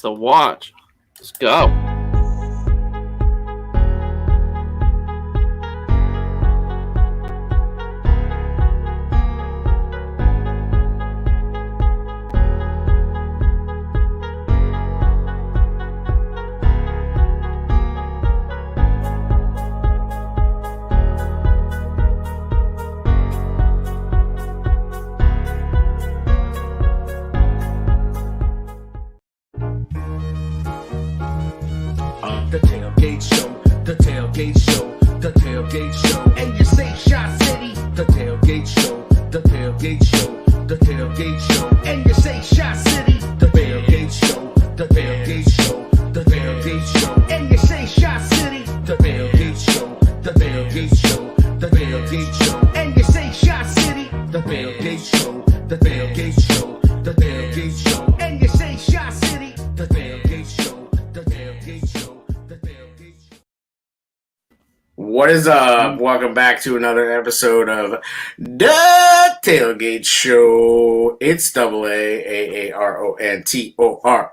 to watch. Let's go. The tailgate show, the tailgate show, the tailgate show, and you say Shot City. The tailgate show, the tailgate show, the tailgate show, and you say Shot City. The tailgate show, the tailgate show, the tailgate show, and you say Shot City. The tailgate show, the tailgate show, the tailgate show, and you say Shot City. The tailgate show, the tailgate show, the tailgate show, and you say Shot City. The tailgate show, the tailgate show. What is up? Welcome back to another episode of The Tailgate Show. It's AAAARONTOR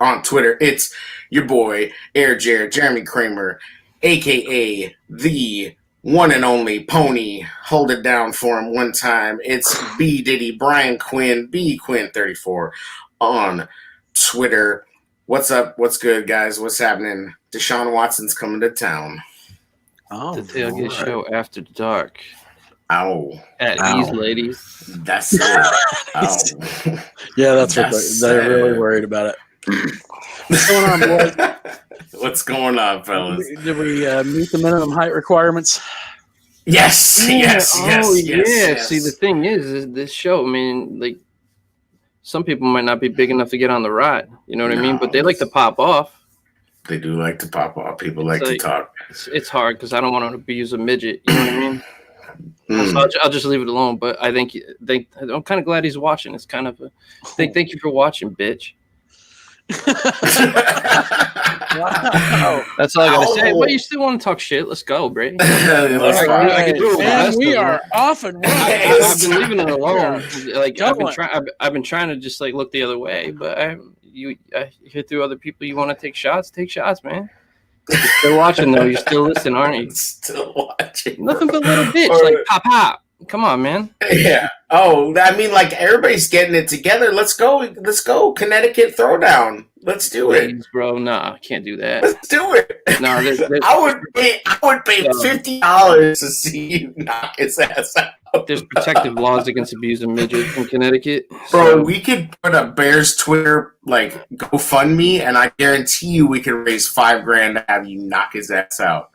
on Twitter. It's your boy, Air Jared, Jeremy Kramer, a.k.a. the one and only Pony. Hold it down for him one time. It's B. Diddy, Brian Quinn, B. Quinn34 on Twitter. What's up? What's good, guys? What's happening? Deshaun Watson's coming to town. Oh, the Tailgate Show After Dark. Ow. At ease, ladies. That's it. Ow. Yeah, that's what they're really worried about it. What's going on, boys? What's going on, fellas? Did we meet the minimum height requirements? Yes, yes. See, the thing is this show, I mean, like, some people might not be big enough to get on the ride. You know what I mean? But they like to pop off. They do like to pop off. People like to talk. It's hard because I don't want to abuse a midget. You know what I mean? So I'll just leave it alone. But I think I'm kind of glad he's watching. It's kind of thank you for watching, bitch. Wow. That's all I gotta say. But you still want to talk shit? Let's go, Brady. We are off and running. I've been leaving it alone. Like I've been trying to just like look the other way, but I hear through other people. You want to take shots? Take shots, man. You're still watching though. You're still listening, aren't you? Still watching. Nothing but little bitch. Like pop. Come on, man. Yeah. Oh, I mean, like everybody's getting it together. Let's go. Connecticut Throwdown. Let's do it, bro. Nah, can't do that. Let's do it. No, I would pay $50 to see you knock his ass out. There's protective laws against abusing midgets in Connecticut. Bro, we could put a Bears Twitter like GoFundMe, and I guarantee you we could raise $5,000 to have you knock his ass out.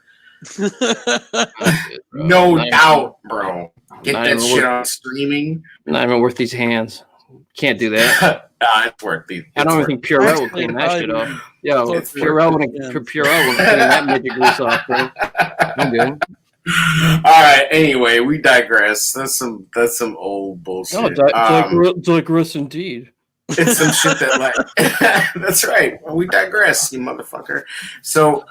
No doubt, bro. Get that shit on streaming. Not even worth these hands. Can't do that. It's worth these. I don't even think Purell will clean that shit off. Yo, Purell wouldn't clean that midget grease off, bro. I'm good. All right. Anyway, we digress. That's some old bullshit. Oh, digress indeed. It's some shit that like. That's right. We digress, you motherfucker. So.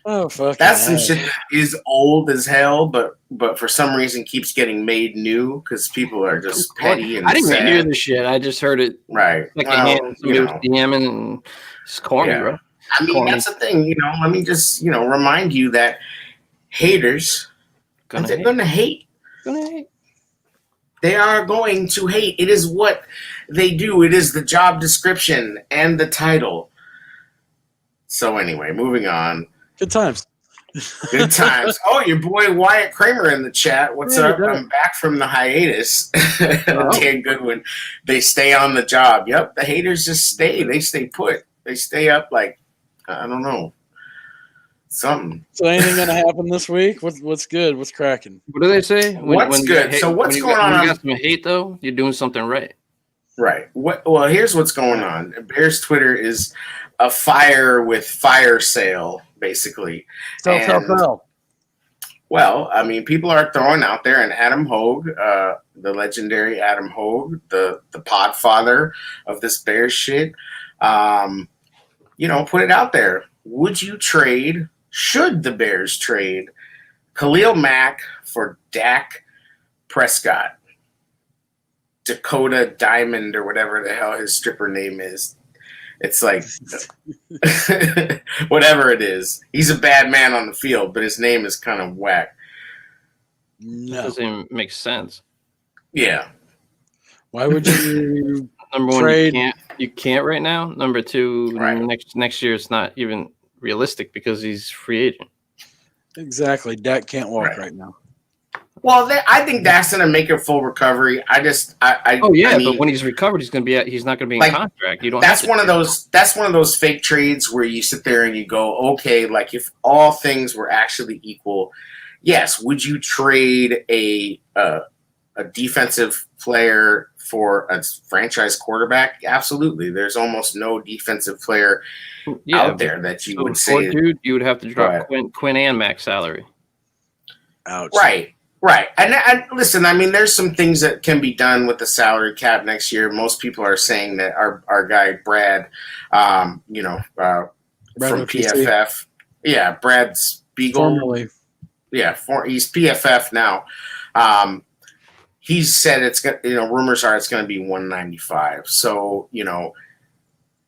Oh fuck! That's some shit that is old as hell, but for some reason keeps getting made new because people are just petty and I didn't sad. even hear this shit. I just heard it. Right. Somebody was DMing and it's corny, bro. I mean, that's the thing. Let me just remind you that haters, they're gonna hate. They are going to hate. It is what they do. It is the job description and the title. So anyway, moving on. Good times. Good times. Oh, your boy Wyatt Kramer in the chat. What's up? I'm back from the hiatus. Dan Goodwin. They stay on the job. Yep. The haters just stay. They stay put. They stay up like, I don't know. Something. So anything going to happen this week? What's good? What's cracking? What do they say? What's good? So what's going on? When you got some hate, though, you're doing something right. Right. Well, here's what's going on. Bears Twitter is a fire with fire sale, basically. Sell. Well, I mean, people are throwing out there, and Adam Hogue, the legendary Adam Hogue, the podfather of this Bears shit, put it out there. Would you trade? Should the Bears trade Khalil Mack for Dak Prescott? Dakota Diamond or whatever the hell his stripper name is. It's like whatever it is. He's a bad man on the field, but his name is kind of whack. No. That doesn't make sense. Yeah. Why would you number trade? One, you can't right now. Number two, next year it's not even realistic because he's free agent. Exactly. Dak can't walk right now. Well, I think Dak's going to make a full recovery. I mean, but when he's recovered, he's not going to be in contract. You don't. That's one of those fake trades where you sit there and you go, okay, like if all things were actually equal, yes, would you trade a defensive player for a franchise quarterback? Absolutely. There's almost no defensive player out there that you would say. Dude, you would have to drop Quinn and max salary. Ouch. Right. And listen, I mean, there's some things that can be done with the salary cap next year. Most people are saying that our guy, Brad, from PFF. Yeah, Brad Spiegel. Formerly. Yeah, he's PFF now. He said it's going. Rumors are it's going to be 195. So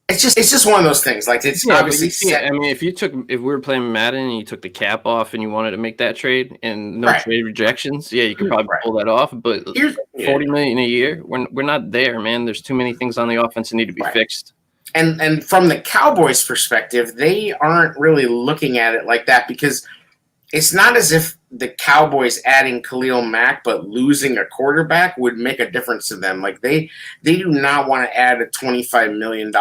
it's just one of those things. Like it's obviously set. I mean, if we were playing Madden and you took the cap off and you wanted to make that trade and no trade rejections, you could probably pull that off. But $40 million a year, we're not there, man. There's too many things on the offense that need to be fixed. And from the Cowboys' perspective, they aren't really looking at it like that because it's not as if the Cowboys adding Khalil Mack but losing a quarterback would make a difference to them. Like they do not want to add a $25 million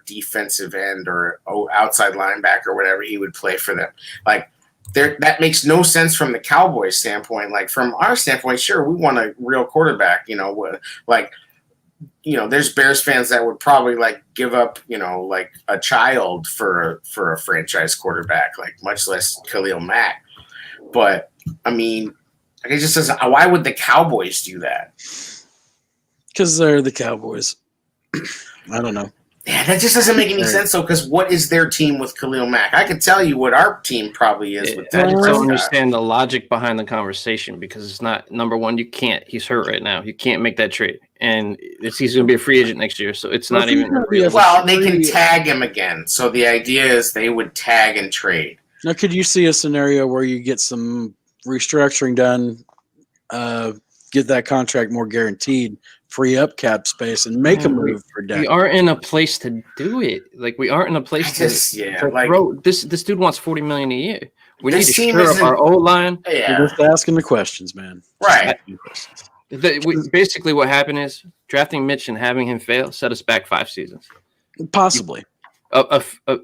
defensive end or outside linebacker or whatever he would play for them. Like that makes no sense from the Cowboys standpoint. Like from our standpoint, sure, we want a real quarterback. There's Bears fans that would probably like give up, like a child for a franchise quarterback, like much less Khalil Mack. But I mean, it just says, why would the Cowboys do that? Because they're the Cowboys. I don't know. Yeah, that just doesn't make any sense, though, because what is their team with Khalil Mack? I can tell you what our team probably is with that. I just don't understand the logic behind the conversation because it's not, number one, you can't. He's hurt right now. You can't make that trade. And he's going to be a free agent next year, so it's not even real. Well, they can tag him again. So the idea is they would tag and trade. Now, could you see a scenario where you get some restructuring done, get that contract more guaranteed, free up cap space, and make a move for Dak? We aren't in a place to do it. Like we aren't in a place to throw. This dude wants $40 million a year. We need to shore up our O-line. Yeah. We're just asking the questions, man. Right. Basically, what happened is drafting Mitch and having him fail set us back 5 seasons. Possibly.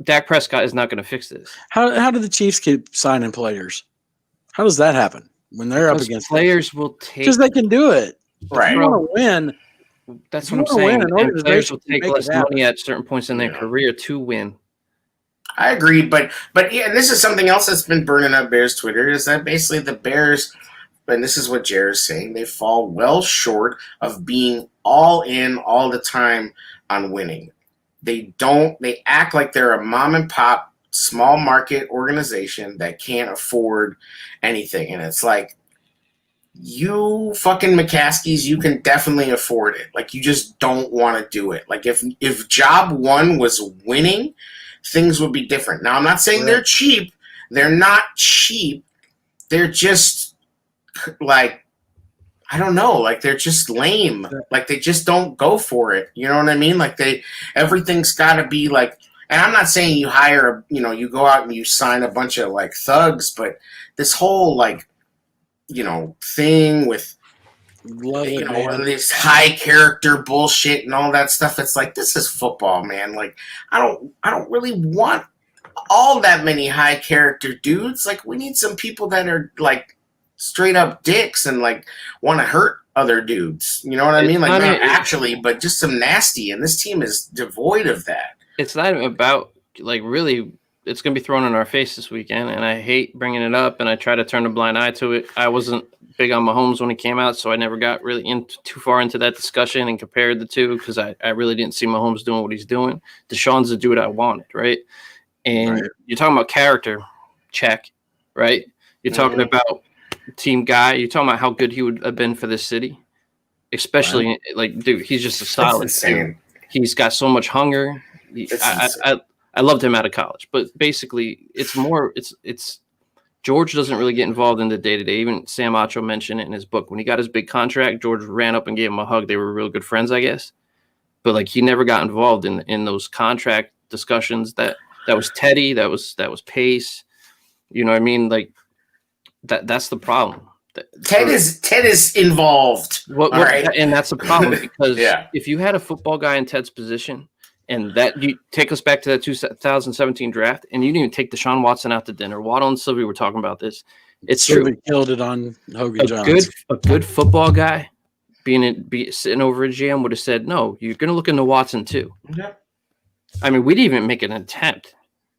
Dak Prescott is not going to fix this. How do the Chiefs keep signing players? How does that happen when they're up against players? Will take because they can do it. Right. If you want to win. That's what I'm saying. And players will take less money at certain points in their career to win. I agree, but yeah, and this is something else that's been burning up Bears Twitter is that basically the Bears, and this is what Jared's saying, they fall well short of being all in all the time on winning. They act like they're a mom and pop small market organization that can't afford anything. And it's like, you fucking McCaskies, you can definitely afford it. Like, you just don't want to do it. Like, if job one was winning, things would be different. Now, I'm not saying they're cheap. They're not cheap. They're just, like, I don't know. Like, they're just lame. Like, they just don't go for it. You know what I mean? Like, everything's got to be, like, and I'm not saying you hire, you go out and you sign a bunch of, like, thugs, but this whole, like, thing with, this high character bullshit and all that stuff. It's like, this is football, man. Like, I don't really want all that many high character dudes. Like, we need some people that are like straight up dicks and like want to hurt other dudes. You know what I mean? Like, not actually, but just some nasty. And this team is devoid of that. It's not about like really. It's going to be thrown in our face this weekend, and I hate bringing it up, and I try to turn a blind eye to it. I wasn't big on Mahomes when he came out, so I never got really too far into that discussion and compared the two because I really didn't see Mahomes doing what he's doing. Deshaun's the dude I wanted, right? And you're talking about character, check, right? You're talking about team guy. You're talking about how good he would have been for this city, especially like, dude, he's just a solid dude. He's got so much hunger. I loved him out of college, but basically, it's George doesn't really get involved in the day to day. Even Sam Acho mentioned it in his book. When he got his big contract, George ran up and gave him a hug. They were real good friends, I guess. But like he never got involved in those contract discussions. That was Teddy. That was Pace. You know what I mean? Like that's the problem. Ted is involved. Right? And that's the problem because if you had a football guy in Ted's position, and that you take us back to that 2017 draft, and you didn't even take Deshaun Watson out to dinner. Waddle and Sylvie were talking about this. It's true. Killed it on Hogan Johns. A good football guy sitting over a GM would have said, no, you're going to look into Watson too. Yeah. I mean, we didn't even make an attempt,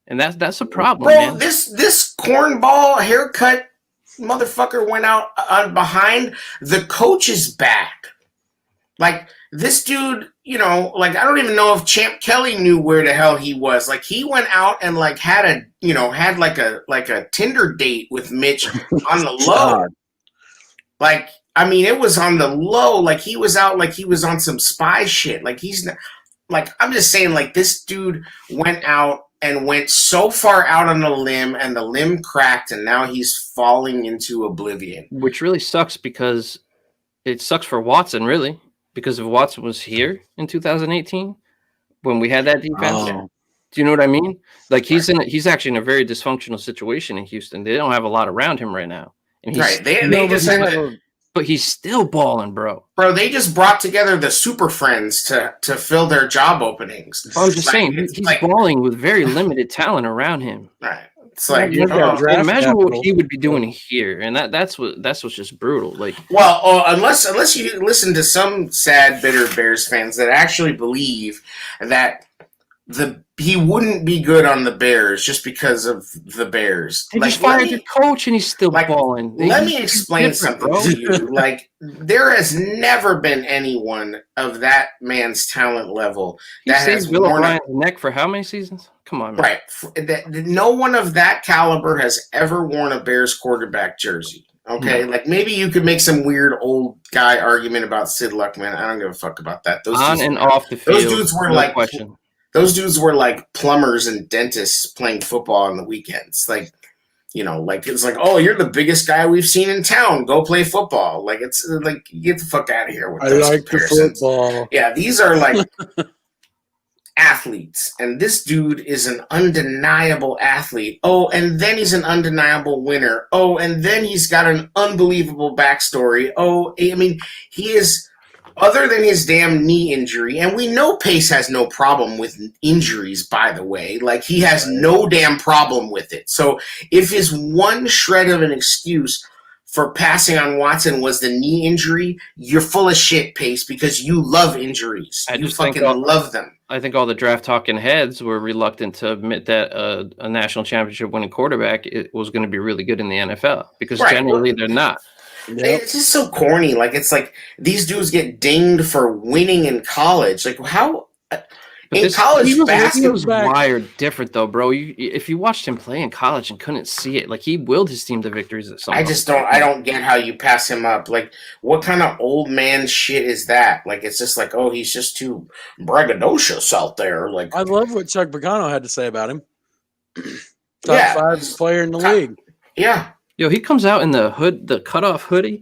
and that's a problem. Bro, man. This cornball haircut motherfucker went out behind the coach's back. Like this dude, you know, like I don't even know if Champ Kelly knew where the hell he was. Like he went out and like had like a Tinder date with Mitch on the low. Like I mean, it was on the low. Like he was out like he was on some spy shit. Like he's not, like I'm just saying like this dude went out and went so far out on the limb and the limb cracked and now he's falling into oblivion. Which really sucks because it sucks for Watson, really. Because if Watson was here in 2018, when we had that defense, do you know what I mean? Like he's actually in a very dysfunctional situation in Houston. They don't have a lot around him right now, and but he's still balling, bro. Bro, they just brought together the super friends to fill their job openings. I was just saying he's balling with very limited talent around him. Right. It's like imagine what he would be doing here, and that's what's just brutal. Like, well, unless you listen to some sad, bitter Bears fans that actually believe that he wouldn't be good on the Bears just because of the Bears. They just fired your coach, and he's still balling. Let me explain something to you. Like, there has never been anyone of that man's talent level that has Bill O'Brien's neck for how many seasons? Come on, man. Right. No one of that caliber has ever worn a Bears quarterback jersey. Okay? No. Like, maybe you could make some weird old guy argument about Sid Luckman. I don't give a fuck about that. On and off the field. Those dudes were Those dudes were like plumbers and dentists playing football on the weekends. Like, you know, like it's like, oh, you're the biggest guy we've seen in town. Go play football. Like it's like get the fuck out of here with those comparisons. Football. Yeah, these are like athletes, and this dude is an undeniable athlete. Oh, and then he's an undeniable winner. Oh, and then he's got an unbelievable backstory. Oh, I mean, he is. Other than his damn knee injury, and we know Pace has no problem with injuries, by the way. Like, he has no damn problem with it. So if his one shred of an excuse for passing on Watson was the knee injury, you're full of shit, Pace, because you love injuries. You fucking love them. I think all the draft talking heads were reluctant to admit that a national championship winning quarterback was going to be really good in the NFL, because generally they're not. Yep. It's just so corny. Like, it's like these dudes get dinged for winning in college. Like, how in college basketball? He was wired different, though, bro. If you watched him play in college and couldn't see it, like he willed his team to victories at some point. I don't get how you pass him up. Like, what kind of old man shit is that? Like, it's just like, oh, he's just too braggadocious out there. Like, I love what Chuck Pagano had to say about him. Top 5 player in the league. Yeah. Yo, he comes out in the cutoff hoodie.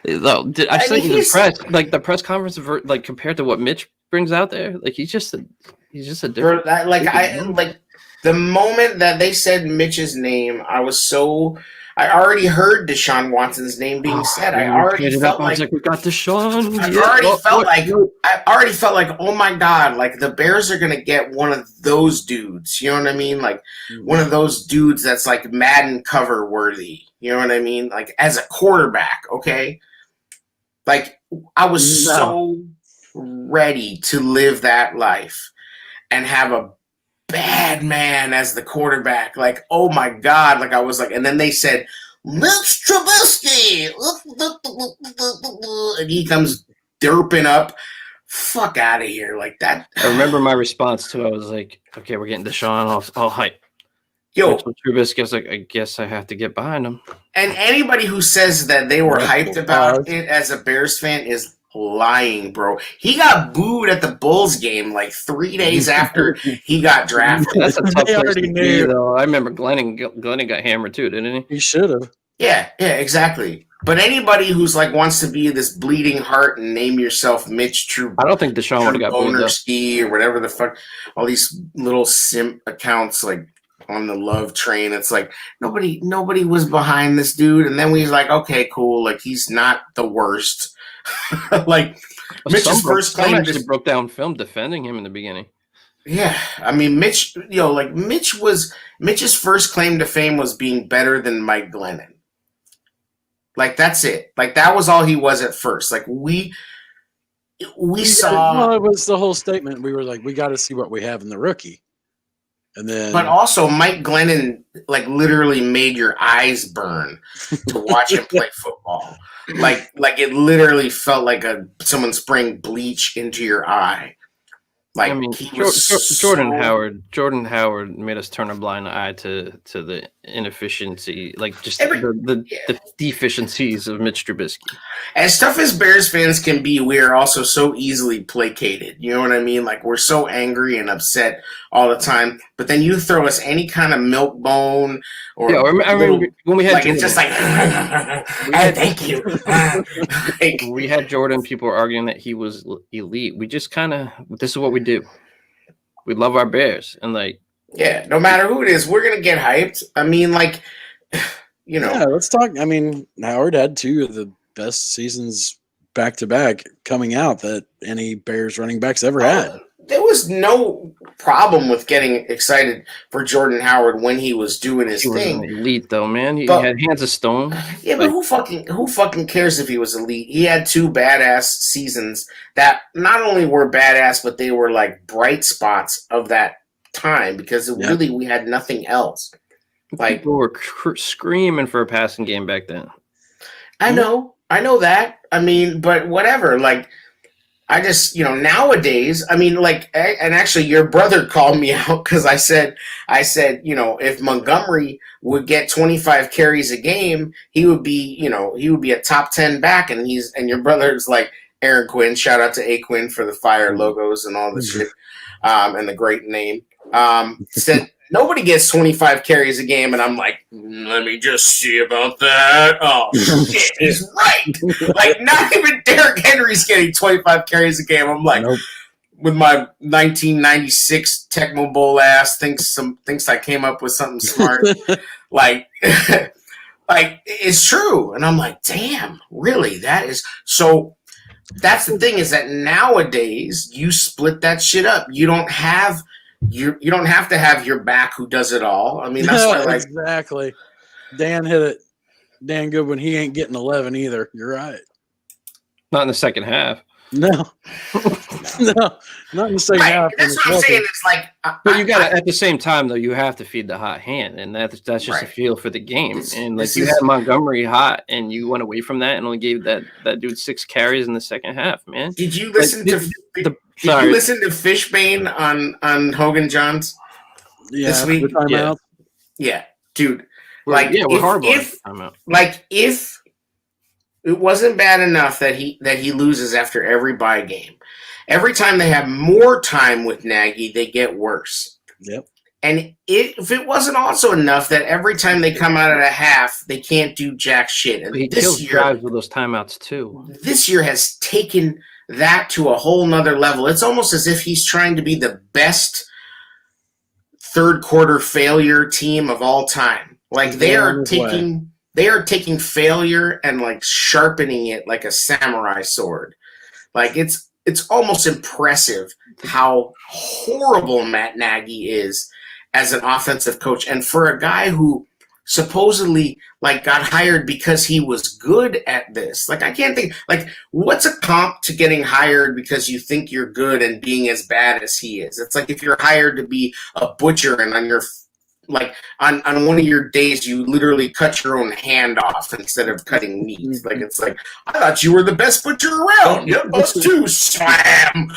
I've seen the press conference, like compared to what Mitch brings out there. Like he's just a different. Like the moment that they said Mitch's name, I already heard Deshaun Watson's name being said. I already felt like we got Deshaun. I already felt like, oh my God, like the Bears are gonna get one of those dudes. You know what I mean? Like one of those dudes that's like Madden cover worthy. You know what I mean? Like as a quarterback, okay? Like I was so ready to live that life and have a bad man as the quarterback. Like, oh my God. Like I was like, and then they said, Mitch Trubisky. And he comes derping up. Fuck out of here. Like that. I remember my response too. I was like, okay, we're getting Deshaun all hype. Yo, Trubisky, I was like, I guess I have to get behind him. And anybody who says that they were hyped about it as a Bears fan is lying, bro. He got booed at the Bulls game like 3 days after he got drafted. That's a tough They place already to be, knew. though. I remember Glennon got hammered too, didn't he? He should have. Yeah, exactly. But anybody who's like wants to be this bleeding heart and name yourself Mitch True, I don't think Deshaun would have got booed, though. Ski or whatever the fuck, all these little simp accounts like on the love train. It's like nobody was behind this dude, and then we was like, okay, cool, like he's not the worst. Like Mitch's first claim actually broke down film defending him in the beginning. Yeah, I mean Mitch's first claim to fame was being better than Mike Glennon. Like that's it. Like that was all he was at first. Like we saw. Well, it was the whole statement. We were like, we got to see what we have in the rookie, and then. But also, Mike Glennon like literally made your eyes burn to watch him play football. Like it literally felt like someone spraying bleach into your eye. Like, I mean, Jordan Howard made us turn a blind eye to the inefficiency, like just the deficiencies of Mitch Trubisky. As tough as Bears fans can be, we are also so easily placated. You know what I mean? Like, we're so angry and upset all the time. But then you throw us any kind of milk bone or I remember when we had like Jordan, it's just like, thank you. Like, we had Jordan. People were arguing that he was elite. We just this is what we do. We love our Bears, and like, yeah, no matter who it is, we're gonna get hyped. I mean, like, you know, yeah. Let's talk. I mean, Howard had 2 of the best seasons back to back coming out that any Bears running backs ever had. There was no problem with getting excited for Jordan Howard when he was doing his thing. Was elite though, man. He had hands of stone. Yeah, but who fucking cares if he was elite? He had 2 badass seasons that not only were badass, but they were like bright spots of that time because really we had nothing else. Like people were screaming for a passing game back then. I know that. I mean, but whatever. Like. I just, nowadays, I mean, like, and actually your brother called me out because I said, if Montgomery would get 25 carries a game, he would be a top 10 back. And your brother's like, Aaron Quinn, shout out to A Quinn for the fire logos and all this shit, and the great name, said, nobody gets 25 carries a game, and I'm like, let me just see about that. Oh, shit, he's right. Like, not even Derrick Henry's getting 25 carries a game. I'm like, with my 1996 Tecmo Bowl ass, thinks I came up with something smart. like it's true. And I'm like, damn, really? That is so. That's the thing is that nowadays you split that shit up. You don't have. You don't have to have your back who does it all. I mean, that's why, like, exactly. Dan hit it. Dan Goodwin, he ain't getting 11 either. You're right. Not in the second half. No, not in the second half. That's what I'm saying. It's like, but you got to at the same time though. You have to feed the hot hand, and that's just a feel for the game. And like you had Montgomery hot, and you went away from that, and only gave that dude 6 carries in the second half. Man, did you listen to? Did you listen to Fishbane on Hogan Johns this week? Yeah, dude. Like, we're horrible. If it wasn't bad enough that he loses after every bye game, every time they have more time with Nagy, they get worse. Yep. And if it wasn't also enough that every time they come out at a half, they can't do jack shit. And he kills drives with those timeouts too. This year has taken that to a whole nother level. It's almost as if he's trying to be the best third quarter failure team of all time. Like they are taking failure and like sharpening it like a samurai sword. Like it's almost impressive how horrible Matt Nagy is as an offensive coach. And for a guy who supposedly like got hired because he was good at this. Like I can't think like what's a comp to getting hired because you think you're good and being as bad as he is. It's like if you're hired to be a butcher and on your like on one of your days you literally cut your own hand off instead of cutting meat. Like it's like I thought you were the best butcher around. Yep, us too. Slam.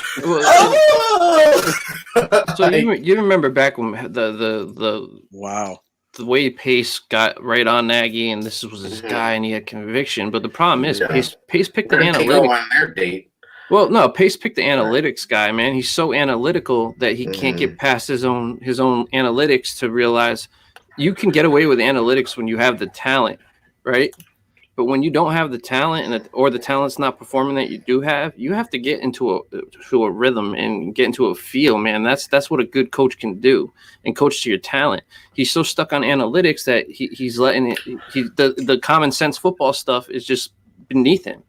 So you remember back when the wow. the way Pace got right on Nagy, and this was his guy, and he had conviction. But the problem is, Pace picked the analytics on their date. Well, no, Pace picked the analytics guy, man. He's so analytical that he can't get past his own analytics to realize you can get away with analytics when you have the talent, right? But when you don't have the talent or the talent's not performing that you do have, you have to get into a rhythm and get into a feel, man. That's what a good coach can do, and coach to your talent. He's so stuck on analytics that he's letting it. The common sense football stuff is just beneath him.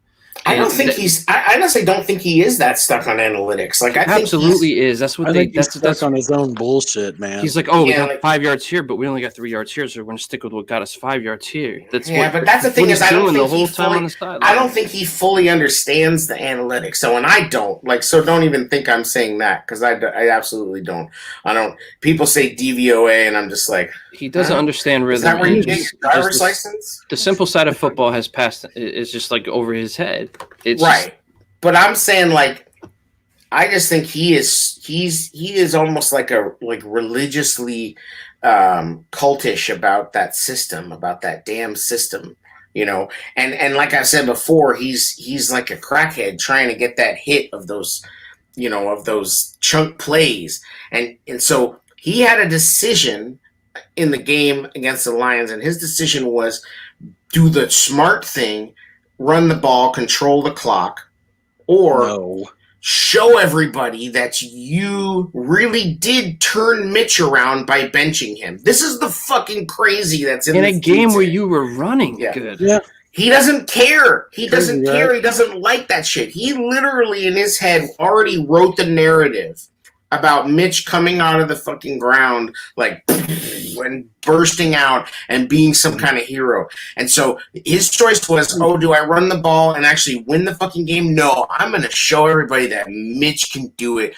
I don't think I honestly don't think he is that stuck on analytics. Like, I absolutely is. That's what he's stuck on his own bullshit, man. He's like, we got 5 yards here, but we only got 3 yards here, so we're going to stick with what got us 5 yards here. But that's the thing is, I don't think he fully understands the analytics. So, and I don't so don't even think I'm saying that, because I absolutely don't. I don't. People say DVOA, and I'm just like, he doesn't understand rhythm. Is that where you get your driver's license? The simple side of football has passed. It's just like over his head. It's right. But I'm saying, like, I just think he is almost like religiously cultish about that system, about that damn system, you know. And like I said before, he's like a crackhead trying to get that hit of those, you know, of those chunk plays. And so he had a decision in the game against the Lions, and his decision was do the smart thing, run the ball, control the clock, or show everybody that you really did turn Mitch around by benching him. This is the fucking crazy that's in a game where you were running good. Yeah. He doesn't care. He doesn't care. He doesn't like that shit. He literally in his head already wrote the narrative about Mitch coming out of the fucking ground like and bursting out and being some kind of hero. And so his choice was, do I run the ball and actually win the fucking game? No, I'm going to show everybody that Mitch can do it,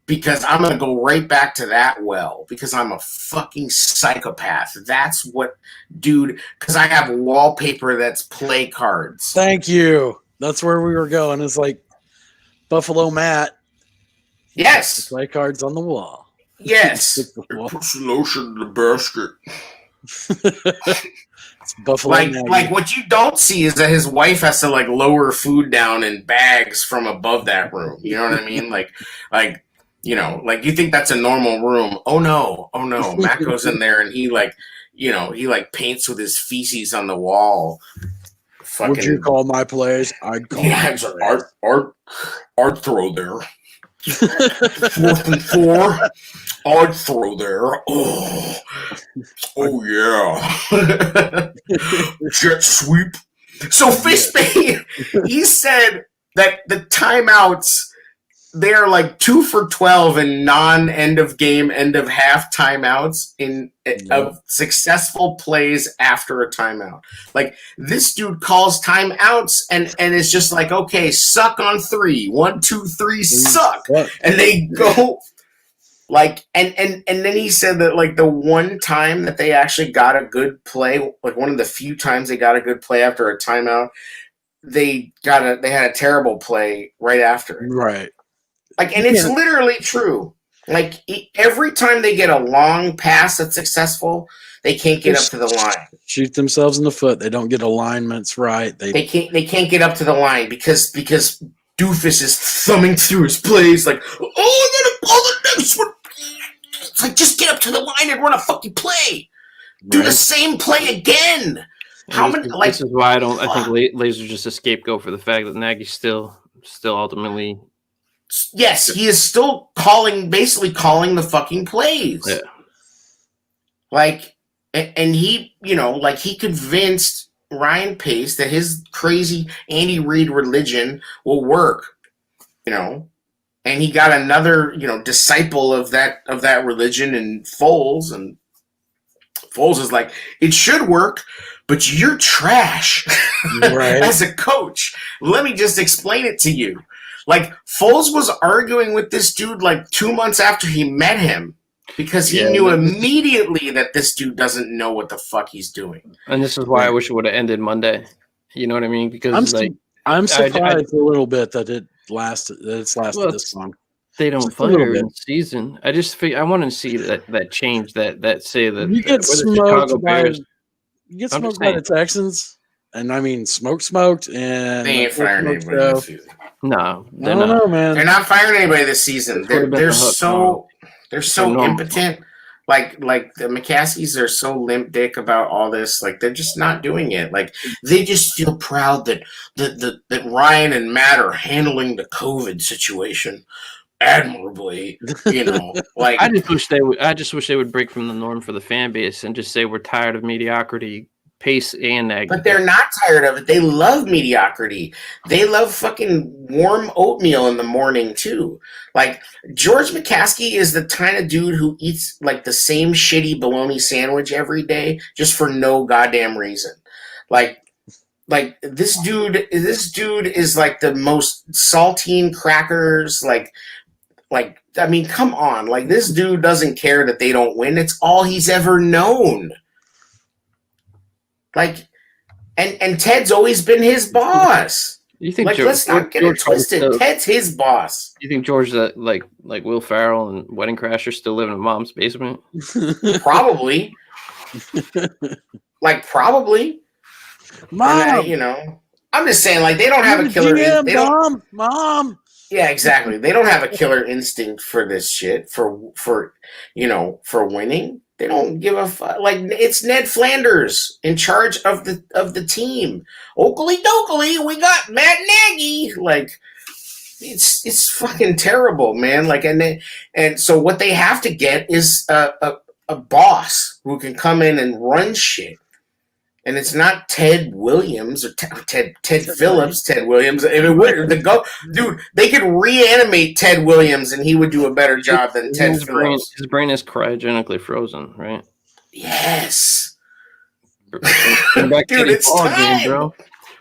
because I'm going to go right back to that well, because I'm a fucking psychopath. That's what, dude, because I have wallpaper that's play cards. Thank you. That's where we were going. It's like Buffalo Matt. Yes. Play cards on the wall. Yes. Put some lotion in the basket. It's Buffalo like what you don't see is that his wife has to like lower food down in bags from above that room. You know what I mean? Like you know, like you think that's a normal room. Oh no. Matt goes in there and he like, you know, he like paints with his feces on the wall. Fucking, would you call my plays? I'd call my plays. Art throw there. 4th and 4. I'd throw there. Oh yeah. Jet sweep. So Fishbane, he said that the timeouts, they're like 2 for 12 in non-end of game, end of half timeouts of successful plays after a timeout. Like, this dude calls timeouts and is just like, okay, suck on 3. 1, 2, 3, suck. And they go like, and then he said that like the one time that they actually got a good play, like one of the few times they got a good play after a timeout, they had a terrible play right after it. Right. Like, and it's literally true. Like, every time they get a long pass that's successful, they can't get up to the line. Shoot themselves in the foot. They don't get alignments right. They can't get up to the line because Doofus is thumbing through his plays like, I'm gonna call the next one. It's like, just get up to the line and run a fucking play. Do the same play again. This is why I think Laser's just a scapegoat for the fact that Nagy's still ultimately. Yes, he is still basically calling the fucking plays. Yeah. Like, and he, you know, like he convinced Ryan Pace that his crazy Andy Reid religion will work, you know, and he got another, you know, disciple of that religion in Foles, and Foles is like, it should work, but you're trash as a coach. Let me just explain it to you. Like, Foles was arguing with this dude like 2 months after he met him because he knew immediately that this dude doesn't know what the fuck he's doing. And this is why I wish it would have ended Monday. You know what I mean? Because I'm surprised a little bit that it's lasted this long. They don't Just a little fire bit. in season. I want to see that change. That say that You get we're the Chicago smoked by Bears. you get I'm just smoked by the saying. Texans, and I mean smoked, and They ain't the firing smoke anybody show. this season. No, I they're don't not. know, man. They're not firing anybody this season. This would have been They're the hook. so normal. impotent. Like the McCaskies are so limp dick about all this. Like they're just not doing it. Like they just feel proud that Ryan and Matt are handling the COVID situation admirably. You know, like I just wish they would break from the norm for the fan base and just say we're tired of mediocrity, pace and Nagy. but they're not tired of it. They love mediocrity. They love fucking warm oatmeal in the morning too. Like George McCaskey is the kind of dude who eats like the same shitty bologna sandwich every day just for no goddamn reason. Like this dude is like the most saltine crackers. Like I mean, come on. Like this dude doesn't care that they don't win. It's all he's ever known. Like. And Ted's always been his boss. You think like, let's not get it twisted. Ted's his boss. You think George that like Will Ferrell and Wedding Crashers still live in Mom's basement? Probably. Probably. Mom, you know, I'm just saying, like, they don't have a killer. They don't, Mom. Yeah, exactly. They don't have a killer instinct for this shit. For winning. They don't give a fuck. Like it's Ned Flanders in charge of the team. Oakley dokley, we got Matt Nagy. Like it's fucking terrible, man. Like and so what they have to get is a boss who can come in and run shit. And it's not Ted Williams or Ted Phillips. Ted Williams. If it would, dude, they could reanimate Ted Williams, and he would do a better job than Ted Phillips. His brain is cryogenically frozen, right? Yes. Dude, it's time, game, bro.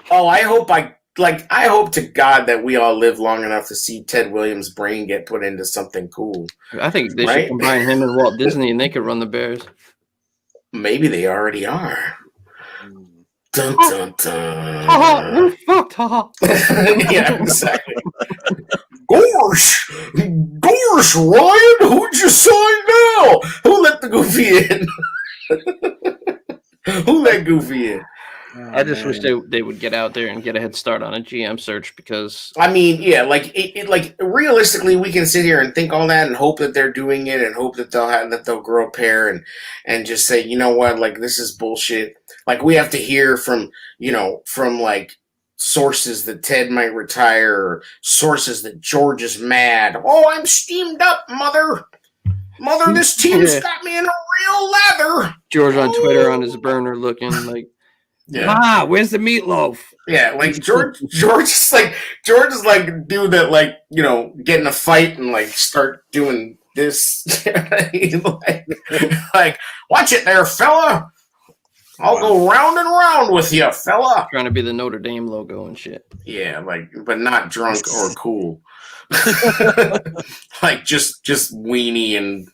Oh, I hope to God that we all live long enough to see Ted Williams' brain get put into something cool. I think they should combine him and Walt Disney, and they could run the Bears. Maybe they already are. Dun dun dun. We're fucked. Yeah, exactly. Gosh, Ryan, who'd you sign now? Who let the Goofy in? Who let Goofy in? Oh, I just wish they would get out there and get a head start on a GM search because I mean, yeah, like realistically, we can sit here and think all that and hope that they're doing it and hope that they'll grow a pair and just say, you know what, like this is bullshit. Like we have to hear from like sources that Ted might retire or sources that George is mad. Oh, I'm steamed up, mother. This team's got me in a real lather. George on Twitter on his burner looking like. Yeah. Where's the meatloaf? Yeah, like George is like dude that like, get in a fight and like start doing this. like watch it there, fella. I'll go round and round with you, fella. Trying to be the Notre Dame logo and shit. Yeah, but not drunk or cool. Like just weenie and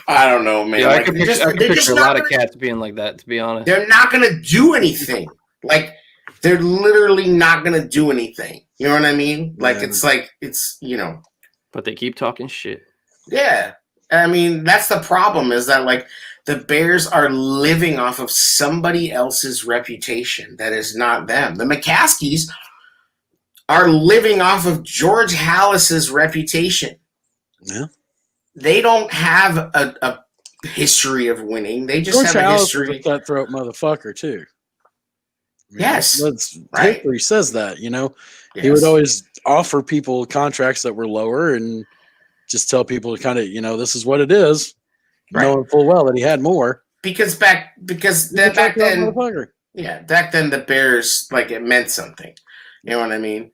I don't know, man. Yeah, I could picture a lot of cats being like that, to be honest. They're not going to do anything. Like, they're literally not going to do anything. You know what I mean? Like, it's. But they keep talking shit. Yeah. I mean, that's the problem is that, like, the Bears are living off of somebody else's reputation that is not them. The McCaskies are living off of George Halas's reputation. Yeah. They don't have a history of winning. They just George have a Halas history. is a cutthroat motherfucker too. I mean, Yes, that's right. History says that. Yes. He would always offer people contracts that were lower and just tell people to kind of, this is what it is, knowing full well that he had more. Because back then, back then the Bears it meant something. You know what I mean?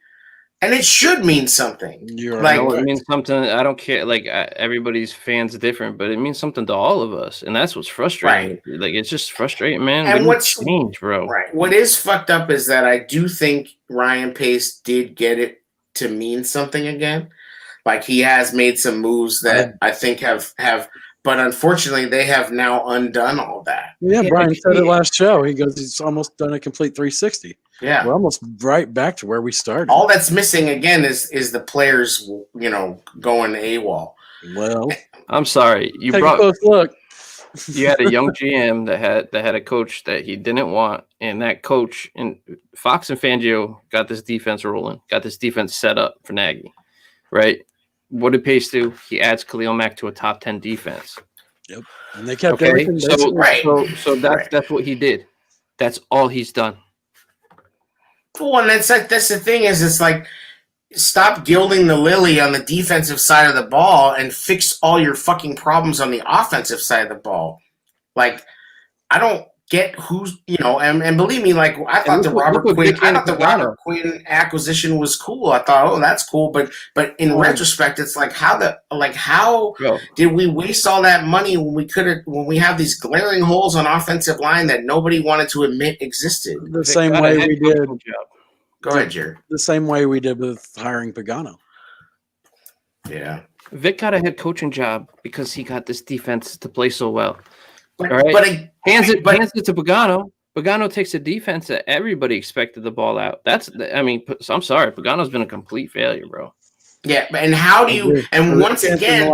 And it should mean something. It means something. I don't care. Like everybody's fans are different, but it means something to all of us, and that's what's frustrating. Right. Like it's just frustrating, man. And what's changed, bro? Right. What is fucked up is that I do think Ryan Pace did get it to mean something again. Like he has made some moves that I think have But unfortunately, they have now undone all that. Yeah, Brian said it last show. He goes, he's almost done a complete 360. Yeah. We're almost right back to where we started. All that's missing again is the players, going AWOL. Well, I'm sorry. You take a close look. You had a young GM that had a coach that he didn't want, and that coach and Fox and Fangio got this defense rolling, got this defense set up for Nagy, right? What did Pace do? He adds Khalil Mack to a top 10 defense. Yep, and they kept everything. So that's what he did. That's all he's done. Well, and that's the thing it's like, stop gilding the lily on the defensive side of the ball and fix all your fucking problems on the offensive side of the ball. Like, I don't get who's, and believe me, like, I thought the Robert Quinn acquisition was cool. I thought, oh, that's cool. But in retrospect, it's like, how did we waste all that money when we have these glaring holes on offensive line that nobody wanted to admit existed? The same way we did. Go ahead, Jared. The same way we did with hiring Pagano. Yeah. Vic got a head coaching job because he got this defense to play so well. But, all right? Hands it to Pagano. Pagano takes a defense that everybody expected the ball out. I'm sorry. Pagano's been a complete failure, bro. Yeah, and how do you? And once again,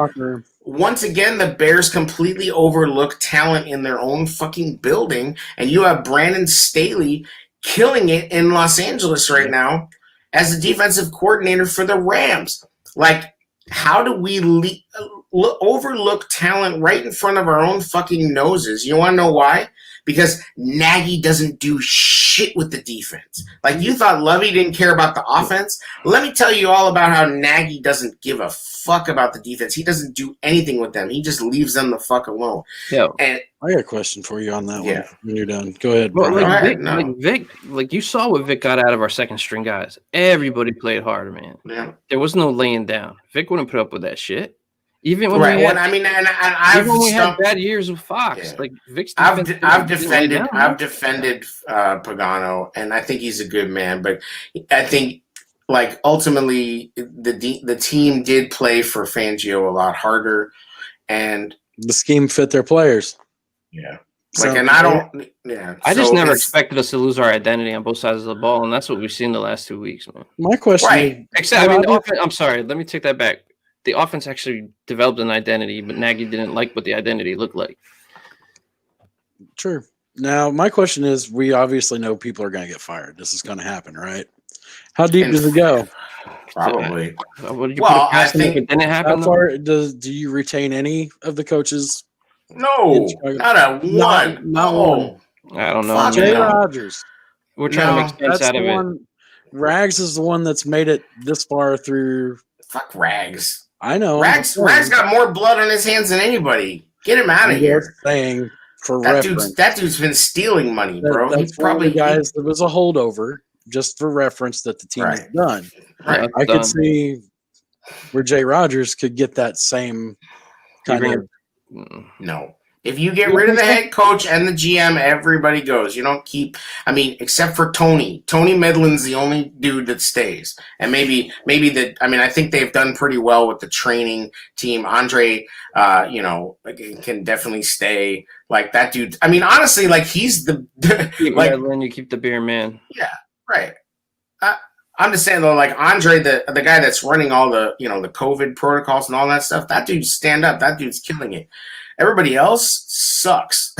the Bears completely overlook talent in their own fucking building, and you have Brandon Staley killing it in Los Angeles right now as the defensive coordinator for the Rams. Like, how do we overlook talent right in front of our own fucking noses? You want to know why? Because Nagy doesn't do shit with the defense. Like, you thought Lovey didn't care about the offense? Let me tell you all about how Nagy doesn't give a fuck about the defense. He doesn't do anything with them. He just leaves them the fuck alone. Yeah. And I got a question for you on that one when you're done. Go ahead. Well, Vic, you saw what Vic got out of our second string guys. Everybody played harder, man. Yeah. There was no laying down. Vic wouldn't put up with that shit. Even when we had, we had bad years with Fox, like Vic's I've defended Pagano, and I think he's a good man. But I think, like, ultimately, the team did play for Fangio a lot harder, and the scheme fit their players. Yeah, I just never expected us to lose our identity on both sides of the ball, and that's what we've seen the last 2 weeks, man. My question, I'm sorry. Let me take that back. The offense actually developed an identity, but Nagy didn't like what the identity looked like. True. Now, my question is, we obviously know people are going to get fired. This is going to happen, right? How deep does it go? Probably. I think it didn't happen. How far do you retain any of the coaches? No, not a one. No. I don't know. Jay Rodgers. We're trying to make sense out of it. Rags is the one that's made it this far through. Fuck Rags. I know. Rags got more blood on his hands than anybody. Get him out of here. Saying for that dude's been stealing money, bro. That's probably guys. There was a holdover, just for reference, that the team has done. Right. I could see where Jay Rodgers could get that same kind of. No. If you get rid of the head coach and the GM, everybody goes. You don't keep. I mean, except for Tony. Tony Medlin's the only dude that stays, and maybe that. I mean, I think they've done pretty well with the training team. Andre, can definitely stay. Like, that dude. I mean, honestly, like, he's the Medlin, you keep the beer man. Yeah, right. I'm just saying though, like, Andre, the guy that's running all the the COVID protocols and all that stuff. That dude's stand up. That dude's killing it. Everybody else sucks.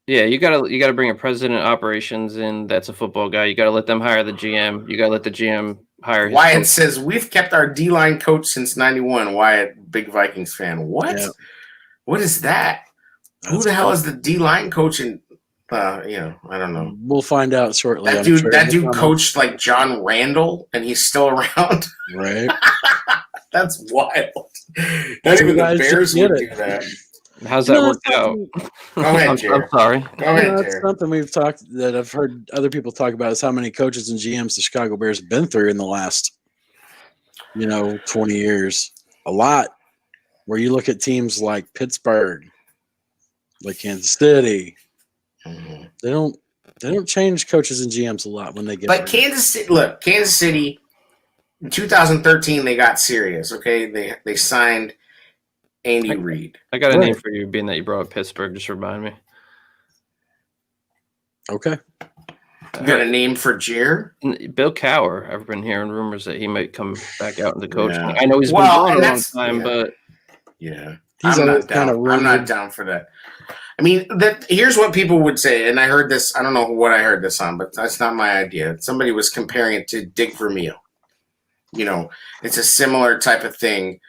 Yeah, you gotta bring a president of operations in. That's a football guy. You gotta let them hire the GM. You gotta let the GM hire. Wyatt coach. Says we've kept our D-line coach since '91. Wyatt, big Vikings fan. What? Yeah. What is that? Who the hell is the D-line coach? And I don't know. We'll find out shortly. That dude coached like John Randall, and he's still around. Right. That's wild. Not even the Bears would do that. How's that work out? Go ahead, Jared. I'm sorry. Go ahead, Jared. That's something we've talked that I've heard other people talk about is how many coaches and GMs the Chicago Bears have been through in the last, 20 years. A lot. Where you look at teams like Pittsburgh, like Kansas City, they don't change coaches and GMs a lot when they get. But Kansas City. In 2013, they got serious. Okay, they signed Andy Reid. I got a name for you, being that you brought up Pittsburgh. Just remind me. Okay. You got a name for Jer? Bill Cowher. I've been hearing rumors that he might come back out into coaching. Yeah. I know he's been gone a long time, but I'm not down. I'm not down for that. I mean, here's what people would say, and I heard this. I don't know what I heard this on, but that's not my idea. Somebody was comparing it to Dick Vermeil. You know, it's a similar type of thing.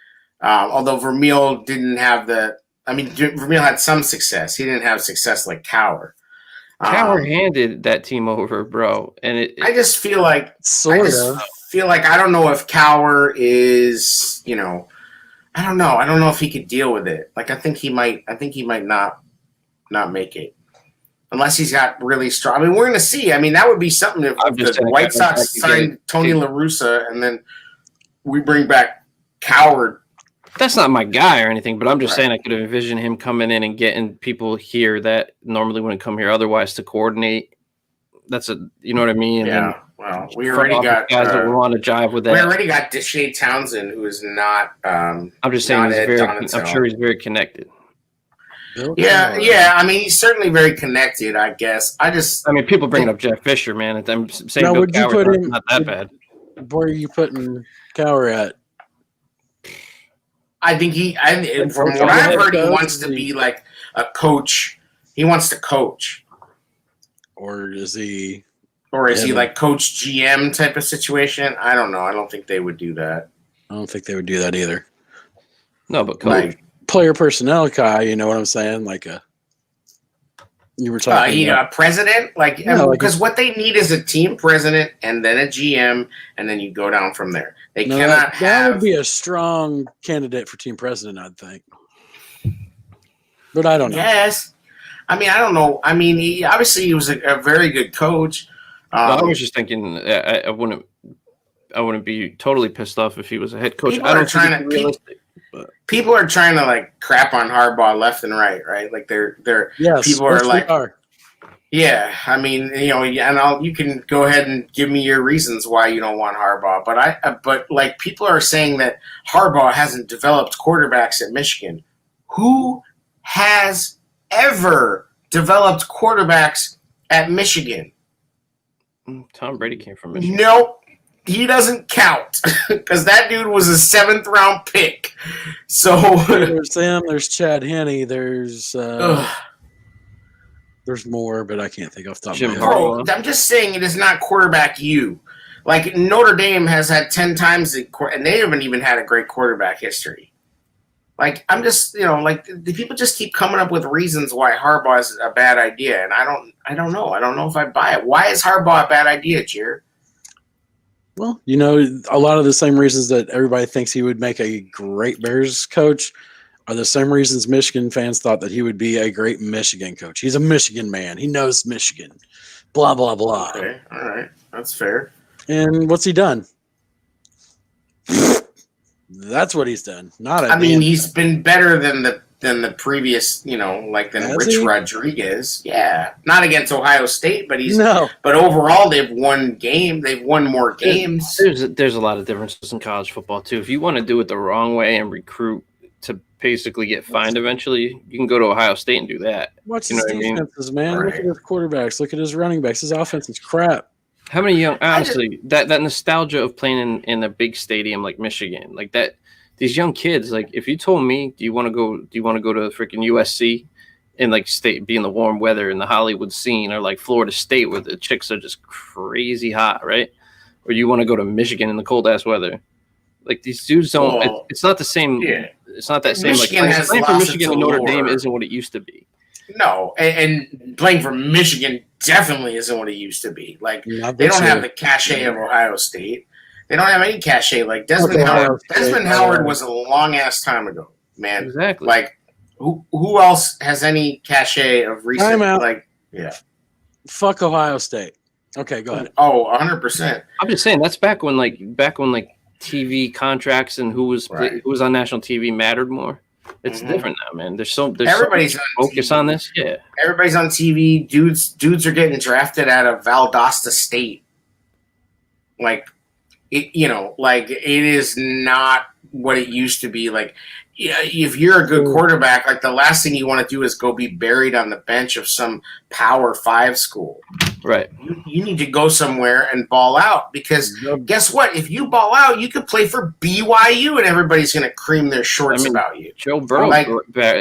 Although Vermeil didn't have Vermeil had some success. He didn't have success like Cowher. Cowher handed that team over, bro. And I just feel like I don't know if Cowher is, you know, I don't know. I don't know if he could deal with it. Like I think he might not make it. Unless he's got really strong. I mean, we're going to see. I mean, that would be something if the White Sox signed Tony La Russa and then we bring back Cowher. That's not my guy or anything, but I'm just saying I could envision him coming in and getting people here that normally wouldn't come here otherwise to coordinate. That's you know what I mean? Yeah. Well, we already got guys that want to jive with that. We already got Deshaun Townsend, who is not. I'm just saying I'm sure he's very connected. Yeah. I mean, he's certainly very connected. I guess. I mean, people bringing up Jeff Fisher, man. I'm saying Bill Cowher's not that bad. Where are you putting Cowher at? I think from what I've heard, he wants to be like a coach. He wants to coach. Or is he like coach GM type of situation? I don't know. I don't think they would do that. I don't think they would do that either. No, but coach. Player personnel guy, you know what I'm saying? Like you were talking a president? Because what they need is a team president and then a GM, and then you go down from there. That would be a strong candidate for team president, I'd think. But I don't know. Yes. I mean, I don't know. I mean, he was a very good coach. I was just thinking I wouldn't be totally pissed off if he was a head coach. I don't think it's realistic. People are trying to like crap on Harbaugh left and right? Like people are like, yeah. I mean, you know, and you can go ahead and give me your reasons why you don't want Harbaugh, but like people are saying that Harbaugh hasn't developed quarterbacks at Michigan. Who has ever developed quarterbacks at Michigan? Tom Brady came from Michigan. Nope. He doesn't count because that dude was a 7th round pick. So there's him, there's Chad Henne, there's more, but I can't think off the top of my head. I'm just saying it is not quarterback you. Like Notre Dame has had 10 times and they haven't even had a great quarterback history. Like I'm just, you know, like the people just keep coming up with reasons why Harbaugh is a bad idea, and I don't know. I don't know if I buy it. Why is Harbaugh a bad idea, Jared? Well, you know, a lot of the same reasons that everybody thinks he would make a great Bears coach are the same reasons Michigan fans thought that he would be a great Michigan coach. He's a Michigan man. He knows Michigan. Blah, blah, blah. Okay. All right. That's fair. And what's he done? That's what he's done. He's been better than the previous, you know, like than Rich Rodriguez. Yeah, not against Ohio State, but But overall, they've won more games. There's a lot of differences in college football too. If you want to do it the wrong way and recruit to basically get fined eventually, you can go to Ohio State and do that. Watch his defenses, man. Right. Look at his quarterbacks. Look at his running backs. His offense is crap. How many young? Honestly, that nostalgia of playing in a big stadium like Michigan, like that. These young kids, like if you told me, do you want to go to freaking USC and like be in the warm weather in the Hollywood scene, or like Florida State where the chicks are just crazy hot, right? Or you want to go to Michigan in the cold ass weather? Like these dudes don't. It's not the same. Yeah. It's not that same. Michigan like playing for Michigan and Notre Dame isn't what it used to be. No, and playing for Michigan definitely isn't what it used to be. Like they don't have the cachet of Ohio State. They don't have any cachet. Like Desmond Howard. Desmond Howard was a long ass time ago, man. Exactly. Like who else has any cachet of recent? Time out. Like yeah. Fuck Ohio State. Okay, go ahead. Oh, 100%. I'm just saying that's back when TV contracts and who was on national TV mattered more. It's different now, man. There's everybody's so focus on this. Yeah, everybody's on TV. Dudes are getting drafted out of Valdosta State. Like, it is not what it used to be. Like, yeah, if you're a good quarterback, like the last thing you want to do is go be buried on the bench of some Power 5 school. Right. You need to go somewhere and ball out because guess what? If you ball out, you could play for BYU and everybody's going to cream their shorts about you. Joe Burrow,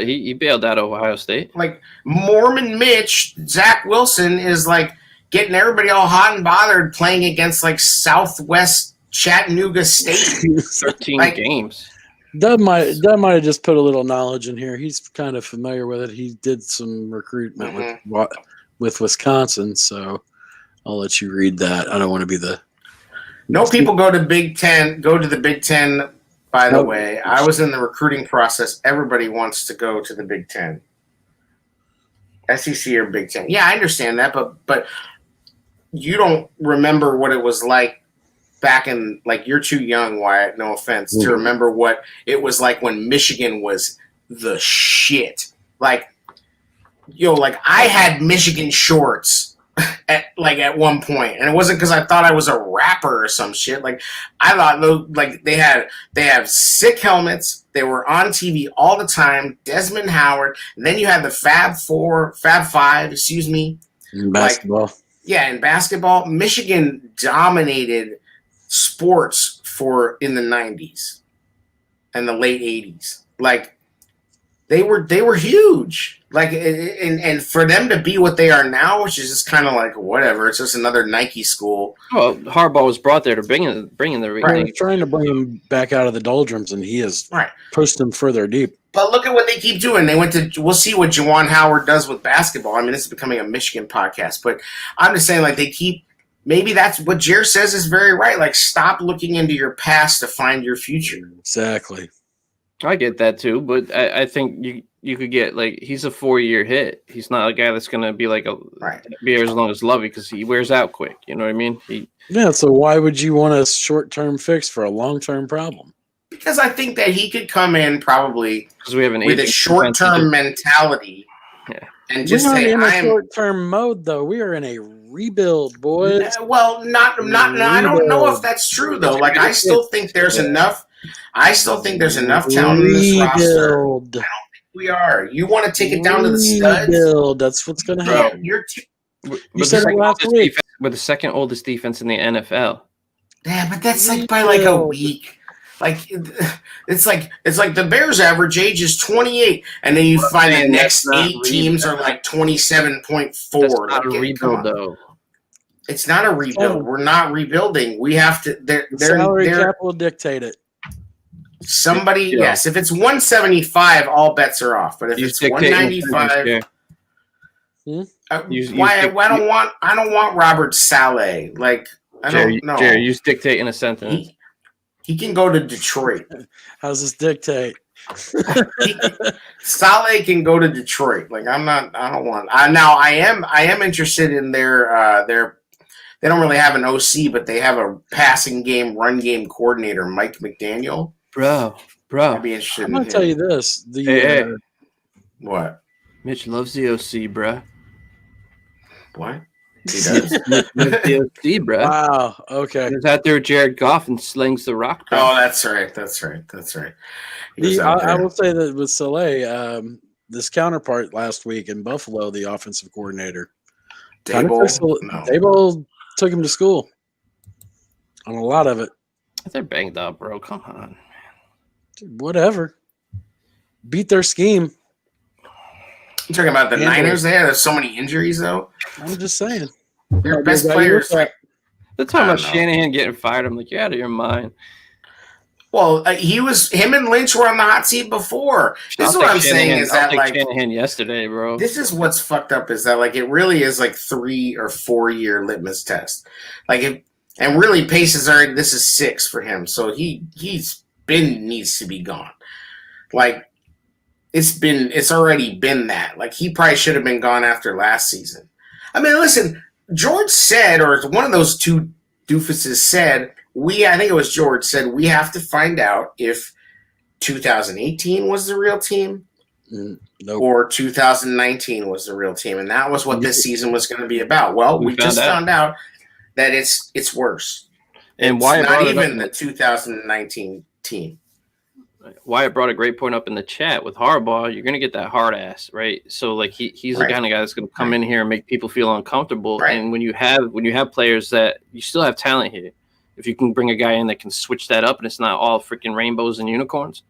he bailed out Ohio State. Like Mormon Mitch, Zach Wilson is like getting everybody all hot and bothered playing against like Southwest Chattanooga State. 13 games. Doug might have just put a little knowledge in here. He's kind of familiar with it. He did some recruitment with Wisconsin, so I'll let you read that. I don't want to be the. No people go to Big Ten. Go to the Big Ten. By the way, I was in the recruiting process. Everybody wants to go to the Big Ten. SEC or Big Ten. Yeah, I understand that, but you don't remember what it was like. Back in, like, you're too young, Wyatt, no offense, to remember what it was like when Michigan was the shit. Like, I had Michigan shorts at one point, and it wasn't because I thought I was a rapper or some shit. Like, I thought, like, they have sick helmets. They were on TV all the time. Desmond Howard. And then you had the Fab Five, excuse me. In basketball. In basketball. Michigan dominated sports in the 90s and the late 80s. Like they were huge. Like and for them to be what they are now, which is just kind of like whatever, it's just another Nike school. Well, Harbaugh was brought there to bring in the right. Trying to bring him back out of the doldrums, and he has pushed them further deep. But look at what they keep doing. We'll see what Juwan Howard does with basketball. I mean, this is becoming a Michigan podcast, but I'm just saying, like, they keep. Maybe that's what Jer says is very right. Like, stop looking into your past to find your future. Exactly. I get that too, but I think you could get, like, he's a 4-year hit. He's not a guy that's going to be like be as long as Lovey because he wears out quick. You know what I mean? So why would you want a short-term fix for a long-term problem? Because I think that he could come in probably we have with a short-term mentality. Yeah. And just say, in a short-term mode, though. We are in a rebuild, boys. Well, I don't know if that's true, though. Like, I still think there's enough. I still think there's enough talent in this roster. I don't think we are. You want to take it down to the studs? Rebuild. That's what's going to happen. You said it last week. With the second oldest defense in the NFL. Yeah, but that's like by like a week. Like it's like the Bears' average age is 28, and then you find the next 8 teams are like 27.4. That's not a rebuild, though. It's not a rebuild. We're not rebuilding. We have to. Salary cap will dictate it. Somebody, yes. If it's 175, all bets are off. But if it's 195, I don't want Robert Saleh. Like I don't know. Jerry, you dictate in a sentence. He can go to Detroit. How's this dictate? Saleh can go to Detroit. Like I don't want. Now I am interested in their. They don't really have an OC, but they have a passing game, run game coordinator, Mike McDaniel. Bro. I'd be interested. I'm gonna tell you this. What? Mitch loves the OC, bro. What? He does. The OC, bro. Wow. Okay. He's out there with Jared Goff and slings the rock. Bro. Oh, that's right. I will say that with Saleh, this counterpart last week in Buffalo, the offensive coordinator, Dable took him to school on a lot of it. They're banged up, bro. Come on. Dude, whatever. Beat their scheme. You talking about the Niners? There's so many injuries, though. I'm just saying. Their best players. They're talking about Shanahan getting fired. I'm like, you're out of your mind. Well, him and Lynch were on the hot seat before. This is what I'm saying is that, like, Shanahan yesterday, bro. This is what's fucked up is that, like, it really is like 3 or 4 year litmus test. Like, and really Pace is already, this is 6 for him. So needs to be gone. Like, it's already been that. Like, he probably should have been gone after last season. I mean, listen, George said, or one of those two doofuses said, I think it was George said, we have to find out if 2018 was the real team or 2019 was the real team. And that was what this season was going to be about. Well, we just found out that it's worse. And it's why not even the 2019 team. Wyatt brought a great point up in the chat with Harbaugh. You're going to get that hard ass, right? So like he's the kind of guy that's going to come in here and make people feel uncomfortable. Right. And when you have players that you still have talent here, if you can bring a guy in that can switch that up and it's not all freaking rainbows and unicorns,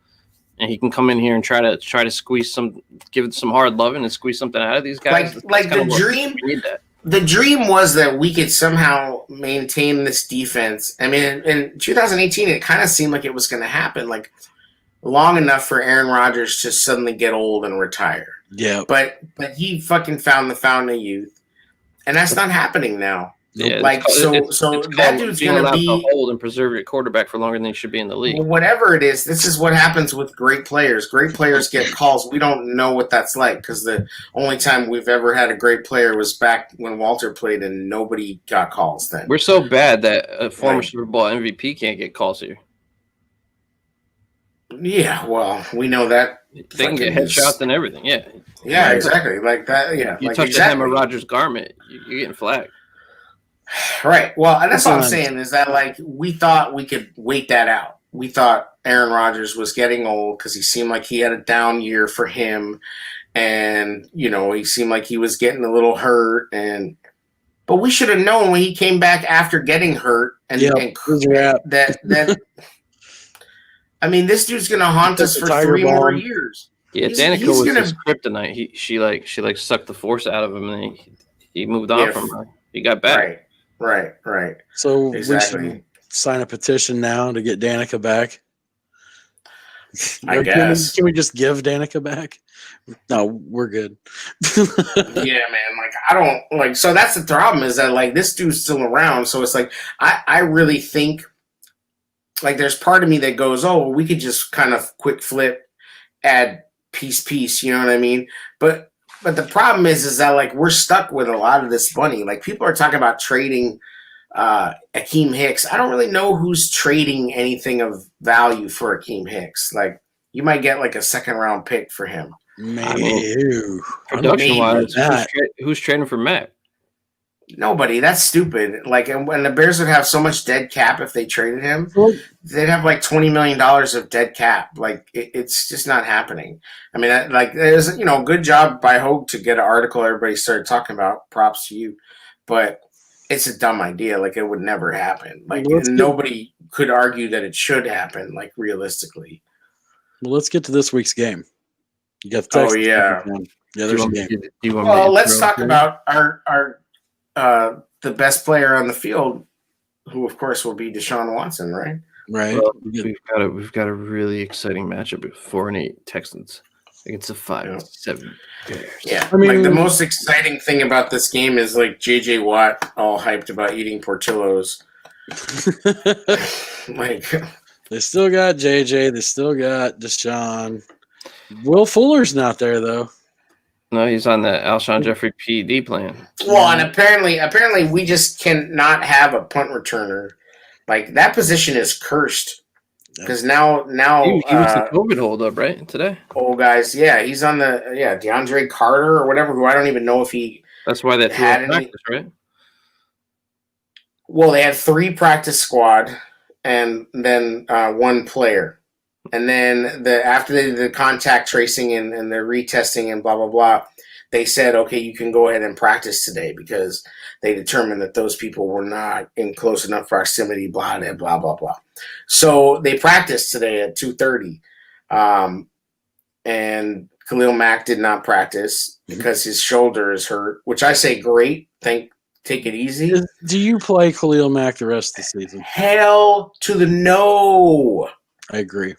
and he can come in here and try to squeeze give it some hard loving and squeeze something out of these guys. Like the dream. The dream was that we could somehow maintain this defense. I mean, in 2018, it kind of seemed like it was going to happen, like long enough for Aaron Rodgers to suddenly get old and retire. Yeah. But he fucking found the fountain of youth, and that's not happening now. Yeah, like so that dude's going to be hold and preserve your quarterback for longer than he should be in the league. Whatever it is, this is what happens with great players. Great players get calls. We don't know what that's like because the only time we've ever had a great player was back when Walter played, and nobody got calls then. We're so bad that a former Super Bowl MVP can't get calls here. Yeah, well, we know that they can get headshots and everything. Yeah. Yeah, exactly. Like that. Yeah, you touch the hem of Rodgers' garment, you're getting flagged. Right. Well, and that's what I'm saying is that, like, we thought we could wait that out. We thought Aaron Rodgers was getting old because he seemed like he had a down year for him. And, you know, he seemed like he was getting a little hurt. But we should have known when he came back after getting hurt and that I mean, this dude's going to haunt us for 3 more years. Yeah, Danica was his kryptonite. She sucked the force out of him, and he moved on from her. He got back. Right. So we should sign a petition now to get Danica back. I guess. Can we just give Danica back? No, we're good. Yeah, man. Like, I don't like. So that's the problem is that, like, this dude's still around. So it's like I really think, like, there's part of me that goes, oh, we could just kind of quick flip, add piece. You know what I mean? But the problem is that, like, we're stuck with a lot of this money. Like, people are talking about trading Akeem Hicks. I don't really know who's trading anything of value for Akeem Hicks. Like, you might get like a 2nd-round pick for him. Maybe. Production-wise, who's trading for Matt? Nobody. That's stupid. Like, and when the Bears would have so much dead cap if they traded him, they'd have like $20 million of dead cap. Like, it's just not happening. I mean, there's, you know, good job by Hogue to get an article everybody started talking about. Props to you. But it's a dumb idea. Like, it would never happen. Like, nobody could argue that it should happen, like, realistically. Well, let's get to this week's game. You got the text. Oh, yeah. Yeah, there's a game. Well, let's talk about our the best player on the field, who of course will be Deshaun Watson, right? Right. Well, we've got a really exciting matchup with 4-8 Texans against the 5-7 Bears. Yeah, I mean, like, the most exciting thing about this game is, like, J.J. Watt all hyped about eating Portillo's. Like, they still got J.J. They still got Deshaun. Will Fuller's not there though. No, he's on the Alshon Jeffrey PD plan. Well, and apparently we just cannot have a punt returner. Like, that position is cursed. Because now he was the COVID holdup, right, today? Old guys, yeah, he's on the DeAndre Carter or whatever, who I don't even know if he. That's why that had practice, right? Well, they had 3 practice squad and then 1 player. And then after they did the contact tracing and the retesting and blah, blah, blah, they said, okay, you can go ahead and practice today because they determined that those people were not in close enough proximity, blah, blah, blah, blah, blah. So they practiced today at 2:30. And Khalil Mack did not practice because his shoulder is hurt, which I say great. Take it easy. Do you play Khalil Mack the rest of the season? Hell to the no. I agree.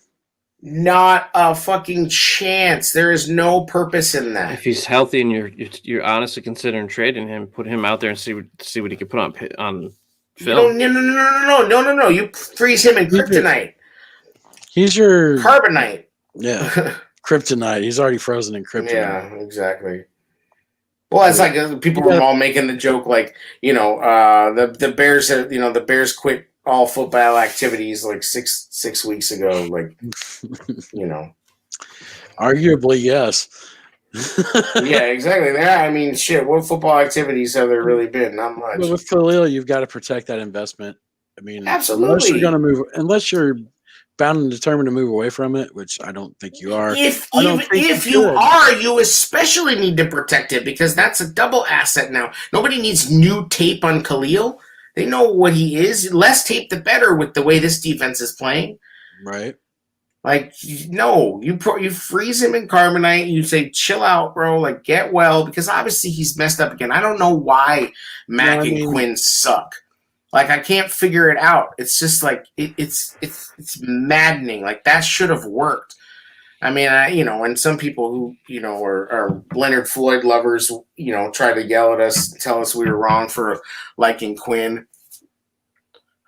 Not a fucking chance. There is no purpose in that. If he's healthy and you're honestly considering trading him, put him out there and see what he can put on film. No. You freeze him in kryptonite. He's your carbonite. Yeah, kryptonite. He's already frozen in kryptonite. Yeah, exactly. Well, it's like people were all making the joke, like, you know, the Bears. The Bears quit all football activities like six weeks ago, like, you know. Arguably, yes. Yeah, exactly. Yeah, I mean, shit. What football activities have there really been? Not much. But with Khalil, you've got to protect that investment. I mean, absolutely. Unless you're bound and determined to move away from it, which I don't think you are. If you are, you especially need to protect it because that's a double asset now. Nobody needs new tape on Khalil. They know what he is. Less tape, the better with the way this defense is playing. Right. Like, no, you freeze him in carbonite. You say, chill out, bro. Like, get well, because obviously he's messed up again. I don't know why Mac and Quinn suck. Like, I can't figure it out. It's just like it's maddening. Like, that should have worked. I mean, and some people who are Leonard Floyd lovers, try to yell at us, tell us we were wrong for liking Quinn.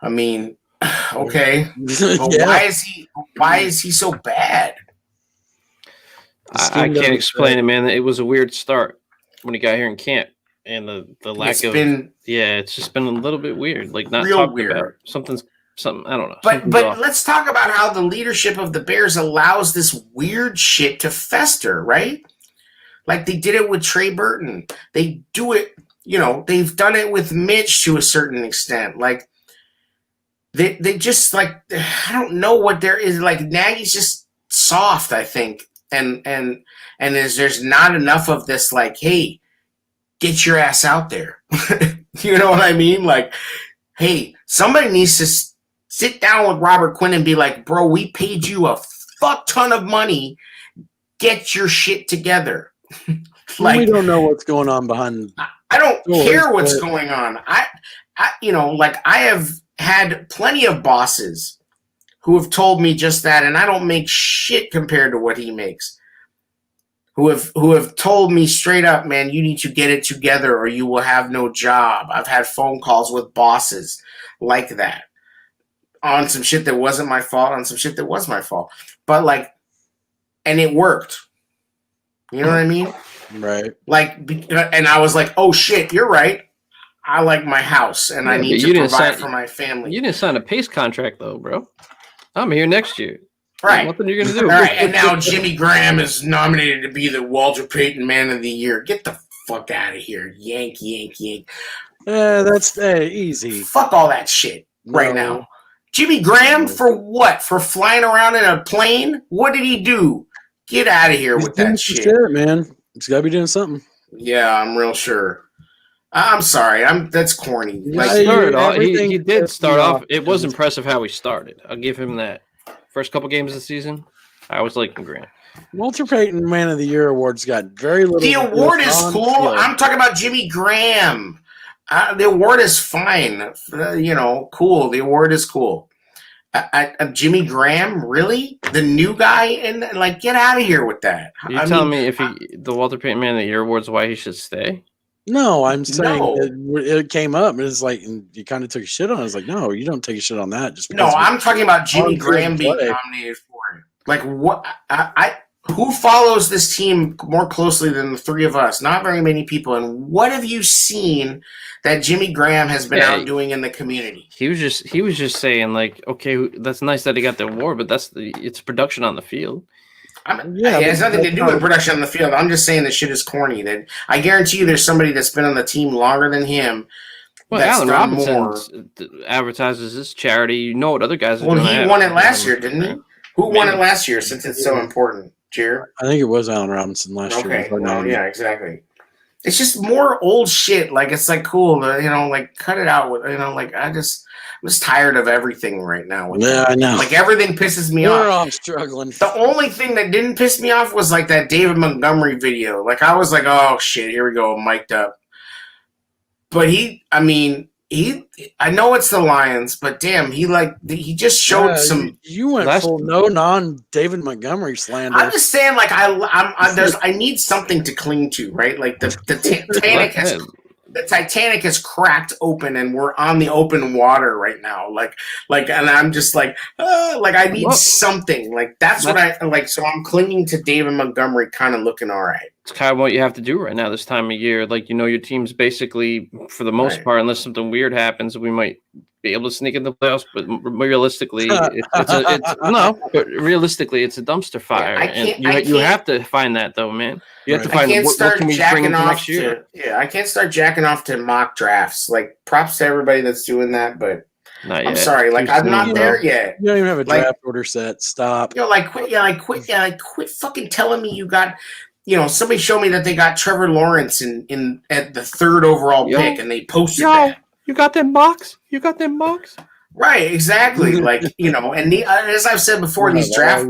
I mean. Okay, but yeah. why is he so bad? I can't explain it, man. It was a weird start when he got here in camp, and the lack of it's just been a little bit weird. Like not real talking weird. about something. I don't know. But let's talk about how the leadership of the Bears allows this weird shit to fester, right? Like they did it with Trey Burton. They do it. They've done it with Mitch to a certain extent. Like. They just like I don't know what there is like Nagy's just soft I think and there's not enough of this like hey get your ass out there you know what I mean like hey somebody needs to sit down with Robert Quinn and be like bro we paid you a fuck ton of money get your shit together like we don't know what's going on behind I don't care what's going on I have had plenty of bosses who have told me just that, and I don't make shit compared to what he makes. Who have told me straight up, man, you need to get it together or you will have no job. I've had phone calls with bosses like that on some shit that wasn't my fault, on some shit that was my fault. But and it worked. You know what I mean? Right. And I was like, oh shit, you're right. I like my house, and I need to provide for my family. You didn't sign a Pace contract, though, bro. I'm here next year. Right. Nothing you're going to do. All right, and now Jimmy Graham is nominated to be the Walter Payton Man of the Year. Get the fuck out of here. Yank. That's easy. Fuck all that shit right now. Jimmy Graham, for what? For flying around in a plane? What did he do? Get out of here with that shit. Man. He's got to be doing something. Yeah, I'm real sure. I'm sorry. That's corny. He did start off. It was impressive how he started. I'll give him that. First couple games of the season, I was liking Grant. Walter Payton Man of the Year award's got very little. The award is cool. I'm talking about Jimmy Graham. The award is fine. Cool. The award is cool. Jimmy Graham, really? The new guy? And get out of here with that. You're telling me if the Walter Payton Man of the Year award's why he should stay? No, I'm saying it came up and it's like and you kind of took a shit on it. I was like, no, you don't take a shit on that. Just no, I'm talking about Jimmy Graham being nominated for it. Like what? Who follows this team more closely than the three of us? Not very many people. And what have you seen that Jimmy Graham has been out doing in the community? He was just saying like, okay, that's nice that he got the award, but it's production on the field. It has nothing to do with production on the field. I'm just saying this shit is corny. That I guarantee you, there's somebody that's been on the team longer than him. Well, Allen Robinson advertises this charity. You know what other guys are doing? Well, he won it last year, didn't he? Who won it last year? Since it's so important, Jared. I think it was Allen Robinson last year. Okay, well, yeah, exactly. It's just more old shit. Like it's cool to cut it out with I'm just tired of everything right now. I know. Everything pisses me off. We're all struggling. The only thing that didn't piss me off was that David Montgomery video. I was like, oh shit, here we go, mic'd up. But I know it's the Lions, but damn, he just showed some. You went full David Montgomery slander. I'm just saying, I need something to cling to, right? Like the Titanic has cracked open, and we're on the open water right now. And I'm just I need something. That's what I like. So I'm clinging to David Montgomery, kind of looking all right. It's kind of what you have to do right now this time of year. Your team's basically, for the most part, unless something weird happens, we might be able to sneak in the playoffs. But realistically, realistically, it's a dumpster fire, and you have to find that though, man. You have to find what can we bring into next year. I can't start jacking off to mock drafts. Props to everybody that's doing that, but Not yet. I'm sorry, like I'm not there yet. You don't even have a draft order set. Stop. Quit fucking telling me you got. Somebody showed me that they got Trevor Lawrence in at the 3rd overall pick, and they posted that. You got them mocks? You got them mocks? Right, exactly. And as I've said before, these draft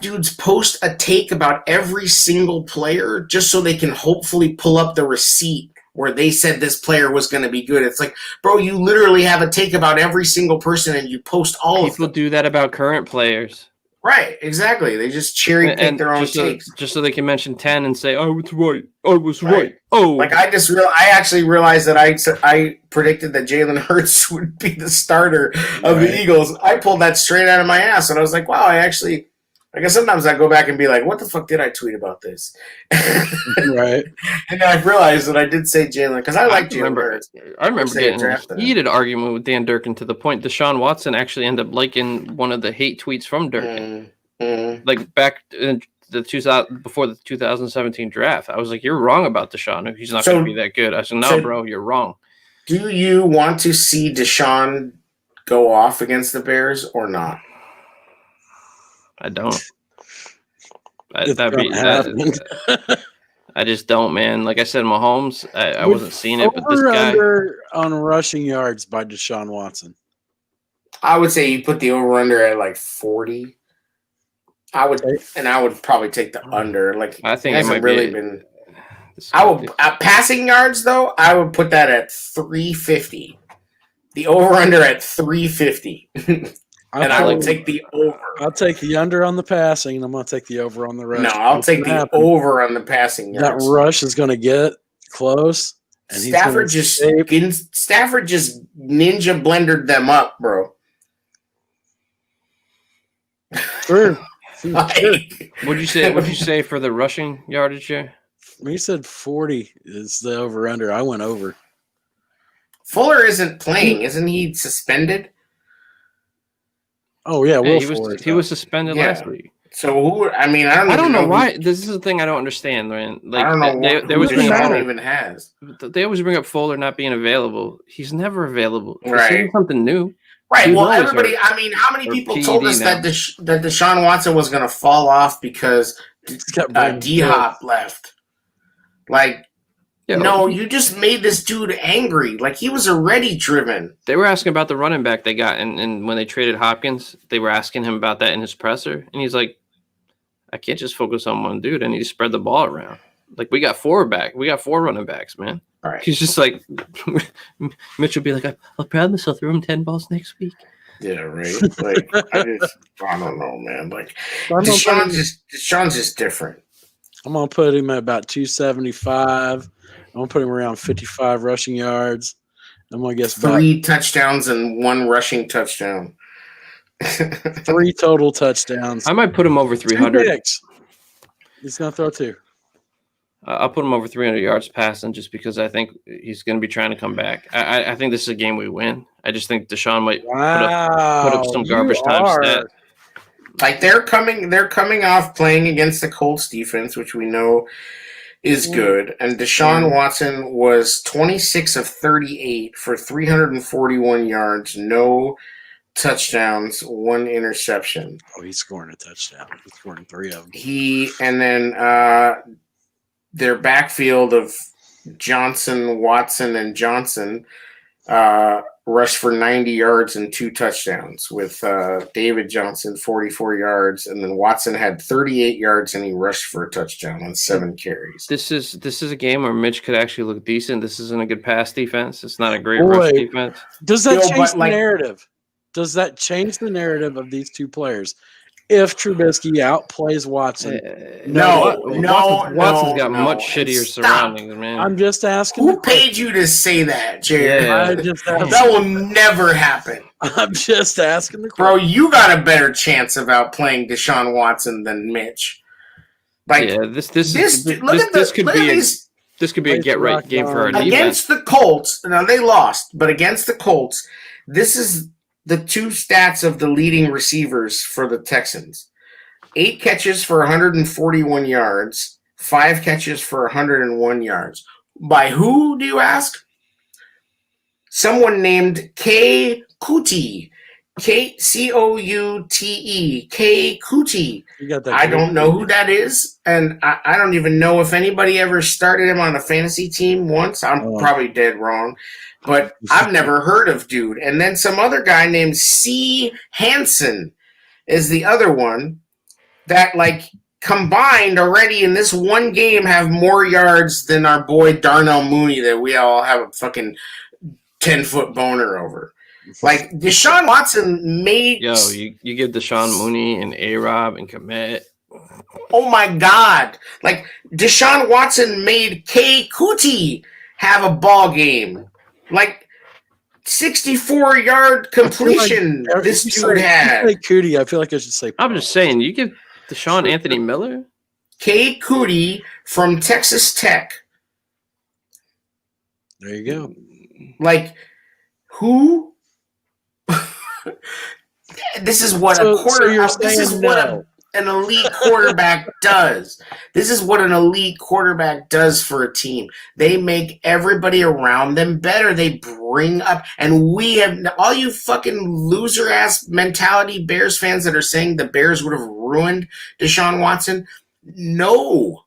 dudes post a take about every single player just so they can hopefully pull up the receipt where they said this player was going to be good. It's like, bro, you literally have a take about every single person and you post all of them. People do that about current players. Right, exactly. They just cherry pick their own takes. Just so they can mention 10 and say, I was right. I was right. Oh. Like, I actually realized that I predicted that Jalen Hurts would be the starter of the Eagles. I pulled that straight out of my ass, and I was like, wow, I guess sometimes I go back and be like, what the fuck did I tweet about this? Right. And then I realized that I did say Jalen, because I like Jalen Hurts. I remember getting a heated argument with Dan Durkin to the point Deshaun Watson actually ended up liking one of the hate tweets from Durkin. Like back in before the 2017 draft. I was like, you're wrong about Deshaun. He's not going to be that good. I said, no, bro, you're wrong. Do you want to see Deshaun go off against the Bears or not? I don't. I just don't, man. Like I said, Mahomes, I wasn't seeing it, but this guy on rushing yards by Deshaun Watson. I would say you put the over under at like 40. I would probably take the under. Like I think it hasn't really been. I would passing yards though. I would put that at 350. The over under at 350. And I would take the over. I'll take the under on the passing, and I'm going to take the over on the rush. No, I'll take the over on the passing yards. That rush is going to get close. And Stafford just ninja blendered them up, bro. Sure. What'd you say for the rushing yardage here? You said 40 is the over under. I went over. Fuller isn't playing, isn't he suspended? Oh yeah, he was suspended last week. So I don't know why. This is the thing I don't understand, man. Like I don't know they always bring up even has. They always bring up Fuller not being available. He's never available. Right. Something new. Right. Well, everybody. How many people told us that Deshaun Watson was going to fall off because D-Hop left? Like. No, you just made this dude angry. Like, he was already driven. They were asking about the running back they got, and when they traded Hopkins, they were asking him about that in his presser, and he's like, I can't just focus on one dude. I need to spread the ball around. Like, we got 4 running backs, man. All right. He's just like, Mitch will be like, I'll promise I'll throw him 10 balls next week. Yeah, right. Like, I don't know, man. Like, Deshaun's just different. I'm going to put him at about 275. I'm going to put him around 55 rushing yards. I'm going to guess 3 touchdowns and 1 rushing touchdown. 3 total touchdowns. I might put him over 300. He's going to throw 2. I'll put him over 300 yards passing just because I think he's going to be trying to come back. I think this is a game we win. I just think Deshaun might put up some garbage time stat. Like they're coming off playing against the Colts defense, which we know is good. And Deshaun Watson was 26 of 38 for 341 yards, no touchdowns, 1 interception. Oh, he's scoring a touchdown. He's scoring 3 of them. And then their backfield of Johnson, Watson, and Johnson rushed for 90 yards and 2 touchdowns with David Johnson 44 yards, and then Watson had 38 yards and he rushed for a touchdown on 7 carries. This is a game where Mitch could actually look decent. This isn't a good pass defense. It's not a great rush defense. Does that change the narrative? Does that change the narrative of these two players? If Trubisky outplays Watson, Watson's got much shittier surroundings, man. I'm just asking. Who paid you to say that, Jared? That will never happen. I'm just asking the question. Bro, you got a better chance of outplaying Deshaun Watson than Mitch. Like, this could be a get right game for our defense. Against the Colts, now they lost, but against the Colts, this is the 2 stats of the leading receivers for the Texans. 8 catches for 141 yards, 5 catches for 101 yards. By who, do you ask? someone named K. Kuti. Koute. K. Kuti. I don't know who that is, and I don't even know if anybody ever started him on a fantasy team once. I'm probably dead wrong, but I've never heard of dude. And then some other guy named C. Hansen is the other one that, like, combined already in this one game have more yards than our boy Darnell Mooney that we all have a fucking 10-foot boner over. Like, Deshaun Watson made... Yo, you give Deshaun Mooney and A-Rob and Komet. Oh, my God. Like, Deshaun Watson made K. Kuti have a ball game. Like, 64-yard completion this dude had. Like Kuti, I feel like I should say... I'm just saying, you give Deshaun Anthony Miller? K. Kuti from Texas Tech. There you go. Like, who... This is what an elite quarterback does. This is what an elite quarterback does for a team. They make everybody around them better. They bring up, and we have all you fucking loser ass mentality Bears fans that are saying the Bears would have ruined Deshaun Watson. No,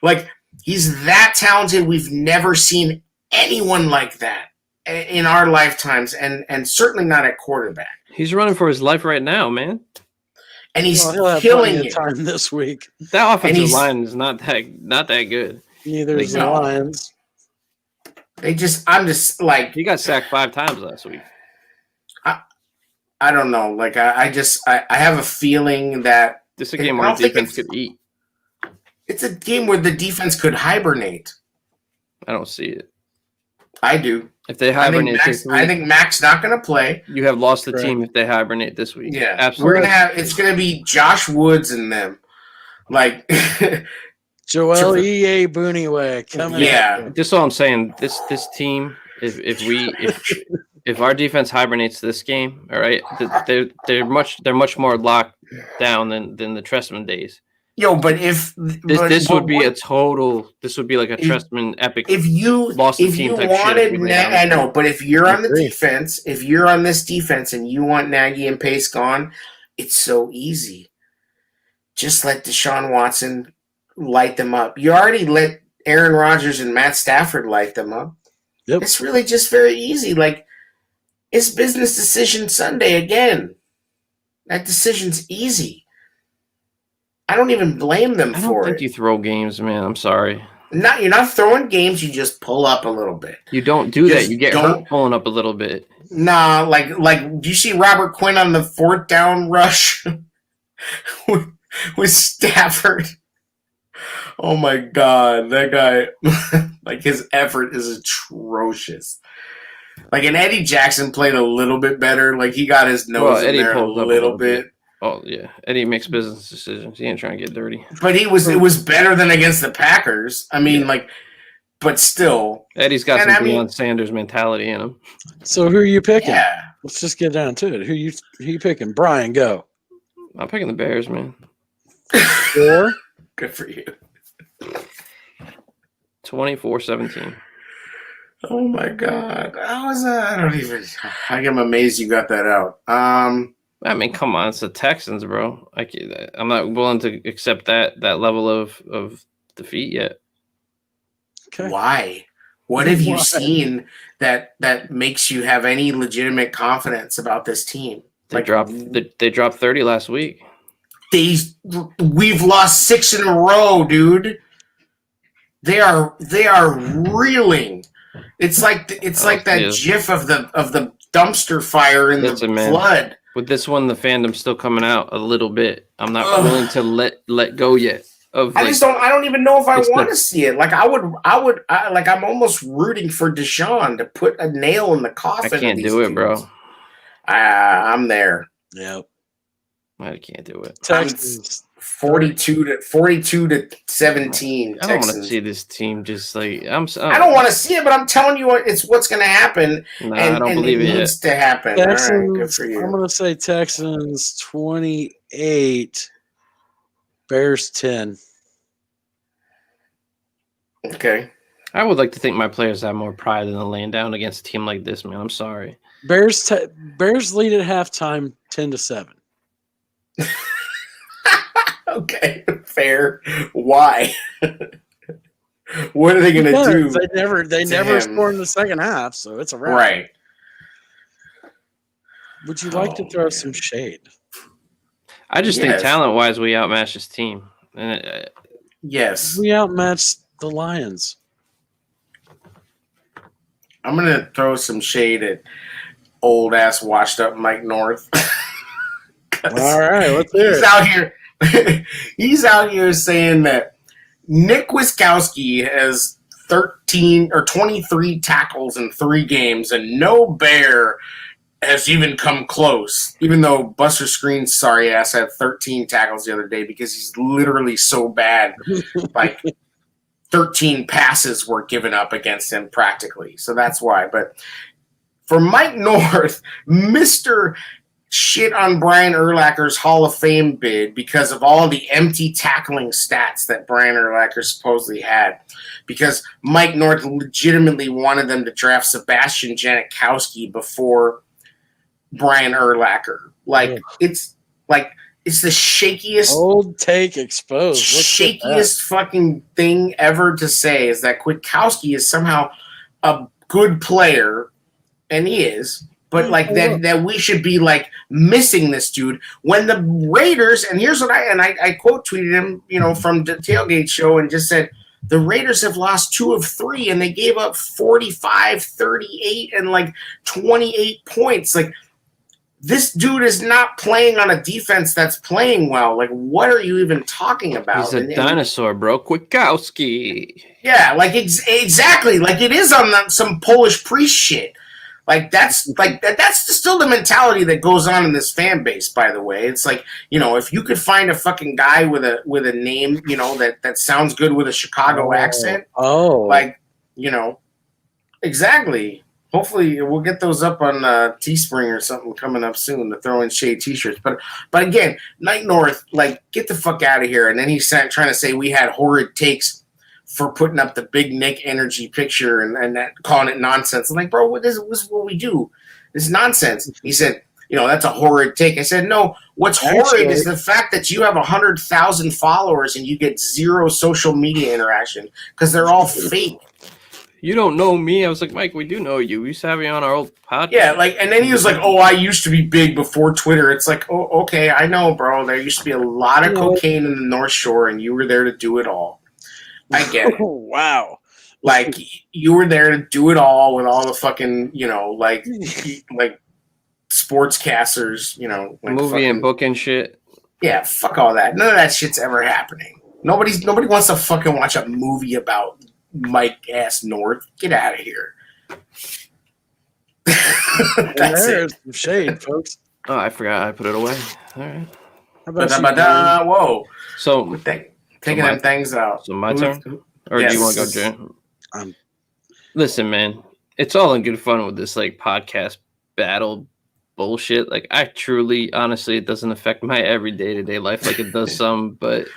like, he's that talented. We've never seen anyone like that in our lifetimes, and certainly not at quarterback. He's running for his life right now, man. And he's killing it. Time this week. That offensive line is not that good. Neither is the Lions. I'm just like, he got sacked 5 times last week. I don't know. Like, I have a feeling that this is a game where the defense could eat. It's a game where the defense could hibernate. I don't see it. I do. If they hibernate I think Mac's not going to play. You have lost the team if they hibernate this week. Yeah, absolutely. It's going to be Josh Woods and them, like Joel E.A. Booneywick coming. Yeah, just all I'm saying. This team, if our defense hibernates this game, all right, they're much more locked down than the Trestman days. Yo, but if this would be like a Trestman epic. If you lost the team type wanted, shit, I know, but if you're on the defense, if you're on this defense and you want Nagy and Pace gone, it's so easy. Just let Deshaun Watson light them up. You already let Aaron Rodgers and Matt Stafford light them up. Yep. It's really just very easy. Like, it's business decision Sunday again. That decision's easy. I don't even blame them for it. I don't think you throw games, man. I'm sorry. You're not throwing games. You just pull up a little bit. You don't do that. You get hurt pulling up a little bit. Nah, like do you see Robert Quinn on the 4th down rush with Stafford? Oh my God, that guy! Like, his effort is atrocious. Like, and Eddie Jackson played a little bit better. Like, he got his nose in there a little bit. Oh yeah, Eddie makes business decisions. He ain't trying to get dirty. But it was better than against the Packers. I mean, but still, Eddie's got some Deion Sanders mentality in him. So who are you picking? Yeah. Let's just get down to it. Who you picking? Brian, go. I'm picking the Bears, man. 4. Good for you. 24-17. Oh my God! I am amazed you got that out. I mean, come on, it's the Texans, bro. I'm not willing to accept that level of defeat yet. Okay. Why? What have you seen that makes you have any legitimate confidence about this team? They dropped 30 last week. We've lost 6 in a row, dude. They are reeling. It's like that GIF of the dumpster fire in the flood. With this one, the fandom's still coming out a little bit. I'm not willing to let go yet. I don't even know if I want to see it. Like, I'm almost rooting for Deshaun to put a nail in the coffin. I can't do it, bro. I'm there. Yep. I can't do it. Texans 42 to 17. I don't want to see this team just like I don't want to see it, but I'm telling you it's what's going to happen. I don't believe it needs to happen. Texans, all right, good for you. I'm going to say Texans 28, Bears 10. Okay. I would like to think my players have more pride than laying down against a team like this, man. I'm sorry. Bears lead at halftime 10-7. Okay, fair. Why? What are they going to do? They never score in the second half, so it's a wrap. Right. Would you like to throw some shade? I just think talent-wise, we outmatched this team. Yes. We outmatched the Lions. I'm going to throw some shade at old-ass washed-up Mike North. All right, let's hear it. He's out here saying that Nick Wiskowski has 13 or 23 tackles in 3 games, and no Bear has even come close, even though Buster Screen's sorry ass had 13 tackles the other day because he's literally so bad. Like 13 passes were given up against him practically. So that's why. But for Mike North, Mr. shit on Brian Urlacher's Hall of Fame bid because of all the empty tackling stats that Brian Urlacher supposedly had. Because Mike North legitimately wanted them to draft Sebastian Janikowski before Brian Urlacher. It's the shakiest old take exposed. Shakiest fucking thing ever to say is that Kwiatkowski is somehow a good player, and he is. But that we should be missing this dude when the Raiders, and here's what I quote tweeted him, from the Tailgate Show and just said the Raiders have lost 2 of 3 and they gave up 45, 38 and 28 points. This dude is not playing on a defense that's playing well. What are you even talking about? He's a dinosaur, bro. Kwiatkowski. Yeah, exactly. It is on some Polish priest shit. That's still the mentality that goes on in this fan base, by the way. It's if you could find a fucking guy with a name, that sounds good with a Chicago accent. Oh. Exactly. Hopefully we'll get those up on Teespring or something coming up soon to throw in shade t-shirts. But again, Mike North, get the fuck out of here. And then he's trying to say we had horrid takes for putting up the Big Nick energy picture and that, calling it nonsense. I'm like, bro, this is what we do. This is nonsense. He said, that's a horrid take. I said, no, what's horrid is the fact that you have 100,000 followers and you get 0 social media interaction because they're all fake. You don't know me. I was like, Mike, we do know you. We used to have you on our old podcast. Yeah, and then he was like, oh, I used to be big before Twitter. It's like, oh, okay, I know, bro. There used to be a lot of cocaine in the North Shore, and you were there to do it all. I get it. Wow. You were there to do it all with all the fucking, sportscasters, movie and book and shit. Yeah, fuck all that. None of that shit's ever happening. Nobody wants to fucking watch a movie about Mike ass North. Get out of here. There's some shade, folks. Oh, I forgot I put it away. All right. Whoa. So taking them things out. So my turn? Or do you want to go, Jay? Listen, man. It's all in good fun with this podcast battle bullshit. I truly, honestly, it doesn't affect my everyday to-day life like it does some, but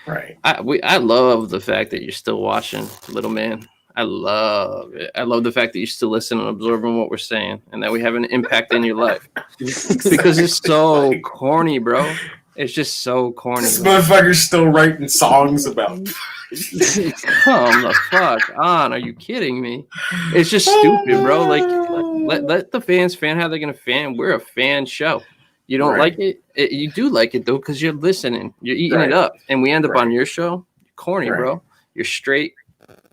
right. I love the fact that you're still watching, little man. I love it. I love the fact that you still listen and absorbing what we're saying and that we have an impact in your life. Because it's so corny, bro. It's just so corny. This motherfucker's still writing songs about. Come the fuck on. Are you kidding me? It's just stupid, bro. Let the fans fan how they're going to fan. We're a fan show. You don't like it? You do like it, though, because you're listening. You're eating it up. And we end up on your show. Corny, bro. You're straight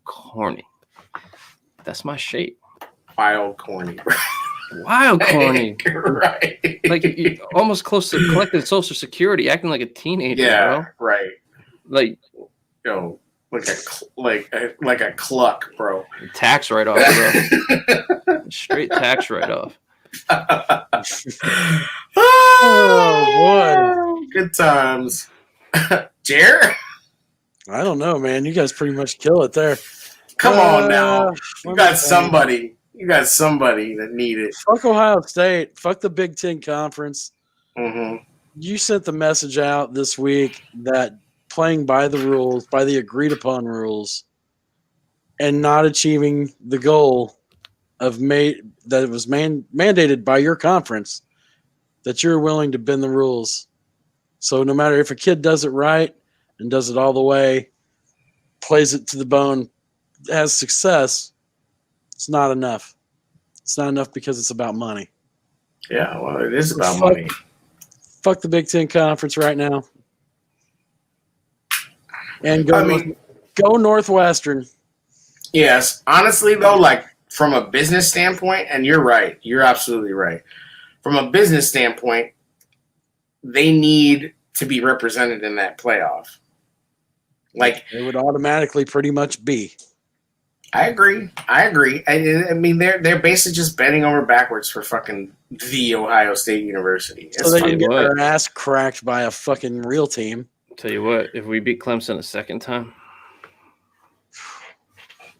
corny. That's my shape. Wild corny, bro. Wild corny. Right. You're almost close to collecting Social Security, acting like a teenager, bro. Right. Like a cluck, bro. Tax write-off, bro. Straight tax write-off. Oh, boy. Good times. Jer? I don't know, man. You guys pretty much kill it there. Come on now. You got somebody that needed. Fuck Ohio State. Fuck the Big Ten Conference. Mm-hmm. You sent the message out this week that playing by the rules, by the agreed upon rules, and not achieving the goal that was mandated by your conference, that you're willing to bend the rules. So no matter if a kid does it right and does it all the way, plays it to the bone, has success, it's not enough. It's not enough because it's about money. Yeah, well, it is about money. Fuck the Big Ten Conference right now. And go Northwestern. Yes. Honestly, though, like from a business standpoint, and you're right. You're absolutely right. From a business standpoint, they need to be represented in that playoff. Like it would automatically pretty much be. I agree. I mean, they're basically just bending over backwards for fucking the Ohio State University. So they can get their ass cracked by a fucking real team. Tell you what, if we beat Clemson a second time,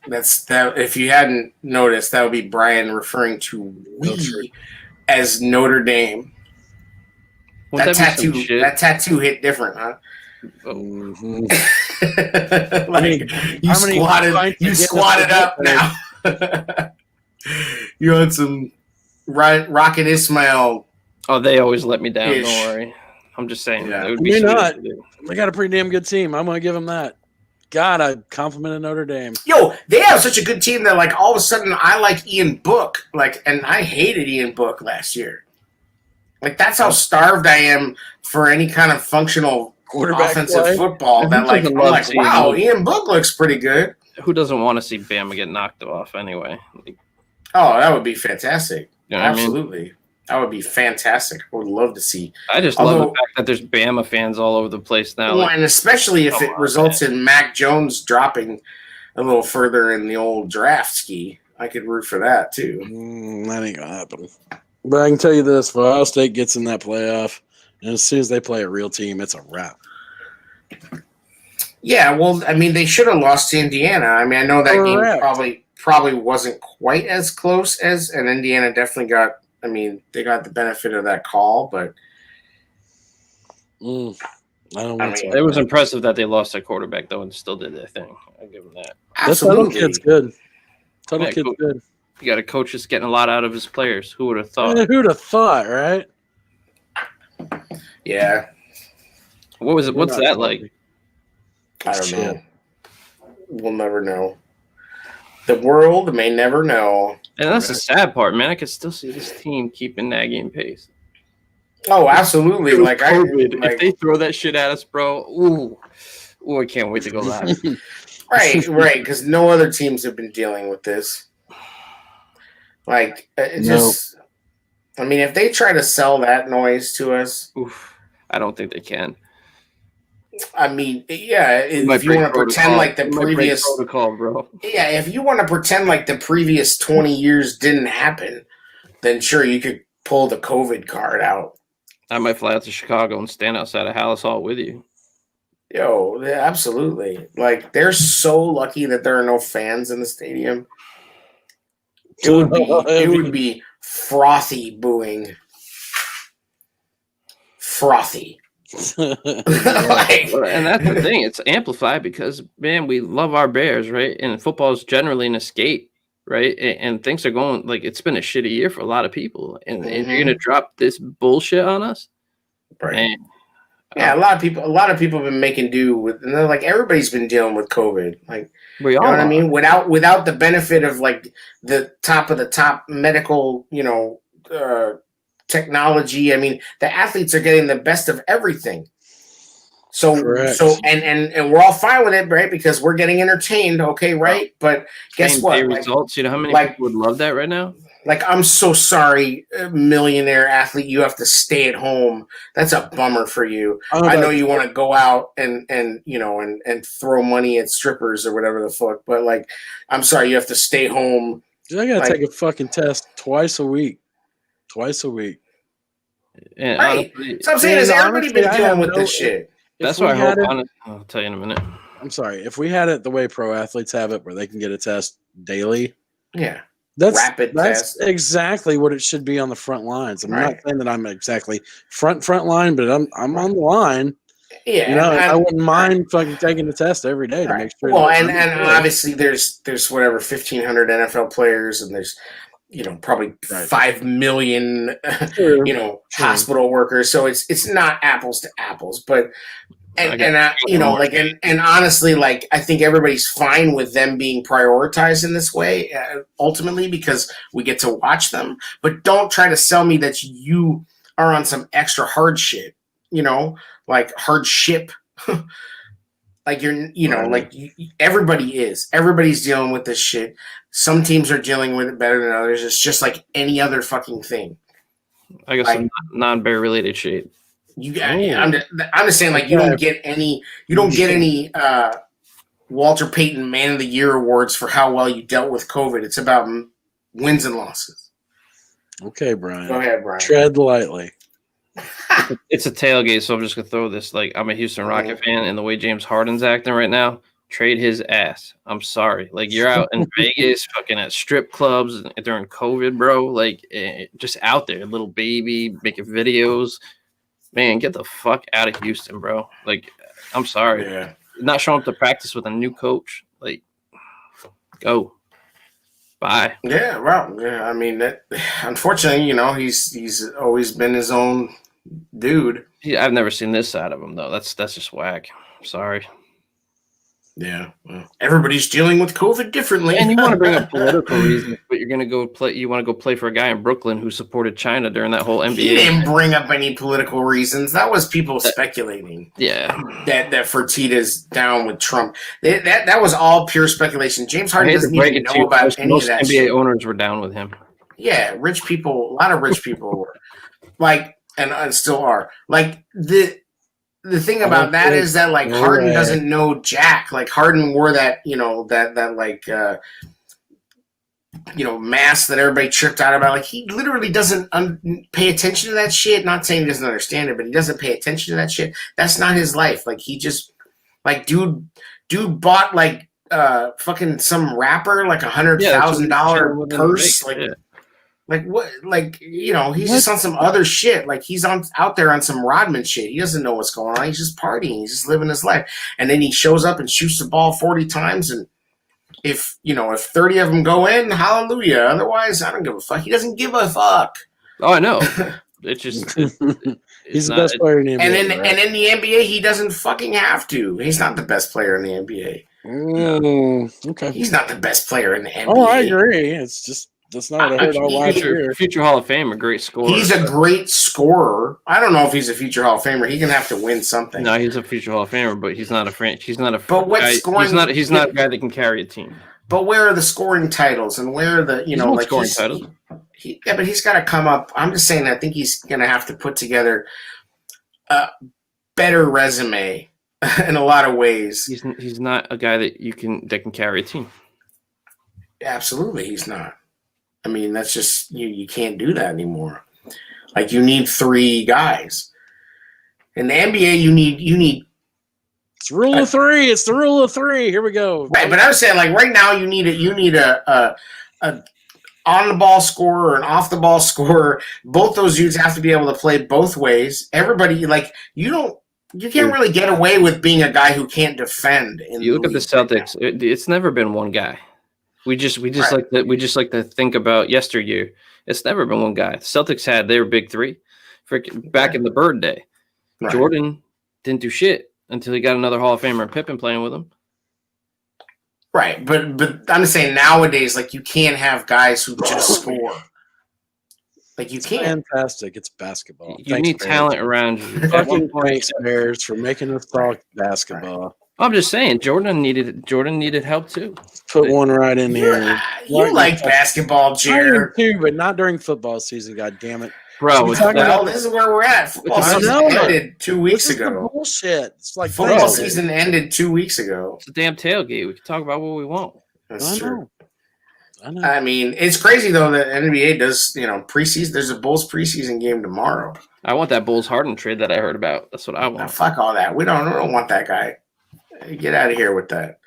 that. If you hadn't noticed, that would be Brian referring to we as Notre Dame. That tattoo hit different, huh? Mm-hmm. Like you squatted up now. You had some Rocket Ismail. Oh, they always let me down. Don't worry. I'm just saying. Yeah. Maybe not. They got a pretty damn good team. I'm gonna give them that. God, I complimented Notre Dame. Yo, they have such a good team that like all of a sudden I like Ian Book. And I hated Ian Book last year. Like that's how starved I am for any kind of functional offensive football. That like I'm like, wow, Ian Book looks pretty good. Who doesn't want to see Bama get knocked off anyway? Oh, that would be fantastic. You know Absolutely. I mean? That would be fantastic. I would love to see. I just love the fact that there's Bama fans all over the place now. Well, and especially if it results in Mac Jones dropping a little further in the old draft ski. I could root for that, too. That ain't going to happen. But I can tell you this, if Ohio State gets in that playoff, and as soon as they play a real team, it's a wrap. Yeah, well, I mean, they should have lost to Indiana. I mean, I know that game probably wasn't quite as close as, and Indiana definitely got, I mean, they got the benefit of that call, but it was impressive that they lost their quarterback, though, and still did their thing. I'll give them that. Absolutely. That kid's good. Total kid's good. You got a coach that's getting a lot out of his players. Who would have thought? Who'd have thought, right? Yeah. What was it? What's that like? I don't know. We'll never know. The world may never know. And that's the sad part, man. I could still see this team keeping Nagy in pace. Oh, absolutely. Like if they throw that shit at us, bro, ooh, I can't wait to go live. Right, because no other teams have been dealing with this. Like, just, I mean, if they try to sell that noise to us, I don't think they can. I mean, yeah, if you want to pretend like the previous protocol, bro. Yeah, if you want to pretend like the previous 20 years didn't happen, then sure, you could pull the COVID card out. I might fly out to Chicago and stand outside of Hallis Hall with you. Yo, absolutely. Like, they're so lucky that there are no fans in the stadium. It would be frothy booing. Frothy. And that's the thing. It's amplified because, man, we love our Bears, right? And football is generally an escape, right? And things are going, like, it's been a shitty year for a lot of people. And if you're going to drop this bullshit on us, right? Man, yeah, a lot of people have been making do with, and they're like, everybody's been dealing with COVID. Like, we you know what I mean? Without the benefit of like the top of the top medical, technology. I mean, the athletes are getting the best of everything. So and we're all fine with it, right? Because we're getting entertained, okay, right? But guess what? Results. You know how many people would love that right now? Like, I'm so sorry, millionaire athlete, you have to stay at home. That's a bummer for you. I know you want to go out and throw money at strippers or whatever the fuck, but like, I'm sorry, you have to stay home. Dude, I gotta take a fucking test twice a week. Yeah, right. Honestly, so I'm saying, has everybody been dealing with this shit? That's why I hope. I'll tell you in a minute. I'm sorry. If we had it the way pro athletes have it, where they can get a test daily, yeah, that's test. Exactly what it should be on the front lines. I'm not saying that I'm exactly front line, but I'm on the line. Yeah, I wouldn't mind fucking taking the test every day to make sure. Well, and obviously there's whatever 1,500 NFL players, and there's probably 5 million hospital workers. So it's not apples to apples, but and honestly, like I think everybody's fine with them being prioritized in this way ultimately because we get to watch them. But don't try to sell me that you are on some extra hard shit, like hardship. Like everybody's dealing with this shit. Some teams are dealing with it better than others. It's just like any other fucking thing. I guess some non-bear related shit. I'm just saying, like you don't get any Walter Payton Man of the Year awards for how well you dealt with COVID. It's about wins and losses. Okay, Brian. Go ahead, Brian. Tread lightly. It's a tailgate, so I'm just gonna throw this. Like I'm a Houston Rocket fan, and the way James Harden's acting right now, trade his ass. I'm sorry. Like you're out in Vegas, fucking at strip clubs during COVID, bro. Like just out there, little baby making videos. Man, get the fuck out of Houston, bro. Like, I'm sorry. Yeah. Not showing up to practice with a new coach. Like, go. Bye. Yeah, well, yeah. I mean, unfortunately, he's always been his own dude. I've never seen this side of him, though. That's just whack. Sorry. Yeah, well, everybody's dealing with COVID differently. And you want to bring up political reasons, but you're going to go play. You want to go play for a guy in Brooklyn who supported China during that whole NBA. He didn't bring up any political reasons. That was people speculating. Yeah, that Fertitta's down with Trump. That was all pure speculation. James Harden doesn't even know about any of that. NBA shit. Owners were down with him. Yeah, rich people. A lot of rich people were like, and still are like The thing about that is that like Harden doesn't know Jack. Like Harden wore that mask that everybody tripped out about. Like he literally doesn't pay attention to that shit. Not saying he doesn't understand it, but he doesn't pay attention to that shit. That's not his life. Like he just like dude bought like fucking some rapper like $100,000 purse. Like. Yeah. Like what? Like he's just on some other shit. Like he's out there on some Rodman shit. He doesn't know what's going on. He's just partying. He's just living his life. And then he shows up and shoots the ball 40 times. And if 30 of them go in, hallelujah. Otherwise, I don't give a fuck. He doesn't give a fuck. Oh, I know. It's just he's the best player in the NBA. And in the NBA, he doesn't fucking have to. He's not the best player in the NBA. Okay. He's not the best player in the NBA. Oh, I agree. It's just. That's not what I heard all last year. Future Hall of Famer, great scorer. He's a great scorer. I don't know if he's a future Hall of Famer. He's gonna have to win something. No, he's a future Hall of Famer, but he's not a He's not a. But what guy, scoring? He's not a guy that can carry a team. But where are the scoring titles and where are the scoring titles? But he's got to come up. I'm just saying. I think he's gonna have to put together a better resume in a lot of ways. He's not a guy that can carry a team. Absolutely, he's not. I mean, that's just you can't do that anymore. Like you need 3 guys. In the NBA, you need. It's rule of 3. It's the rule of 3. Here we go. Right, but I was saying, like right now, you need a on the ball scorer, an off the ball scorer. Both those dudes have to be able to play both ways. Everybody, like you can't really get away with being a guy who can't defend. You look at the Celtics. It's never been one guy. We just right. like to think about yesteryear. It's never been one guy. The Celtics had their big 3, back in the Bird day. Right. Jordan didn't do shit until he got another Hall of Famer and Pippen playing with him. Right, but I'm just saying nowadays, like you can't have guys who just score. Like you can't. Fantastic! It's basketball. You need talent around you. Fucking thanks, Bears, for making us talk basketball. Right. I'm just saying, Jordan needed help too. Put one right in here. You like basketball, Jared? I do too, but not during football season. God damn it, bro! This is where we're at. Football season ended 2 weeks ago. Bullshit! It's like football season ended 2 weeks ago. It's a damn tailgate. We can talk about what we want. That's true. I know. I mean, it's crazy though that NBA does. Preseason. There's a Bulls preseason game tomorrow. I want that Bulls Harden trade that I heard about. That's what I want. Now, fuck all that. We don't want that guy. Get out of here with that.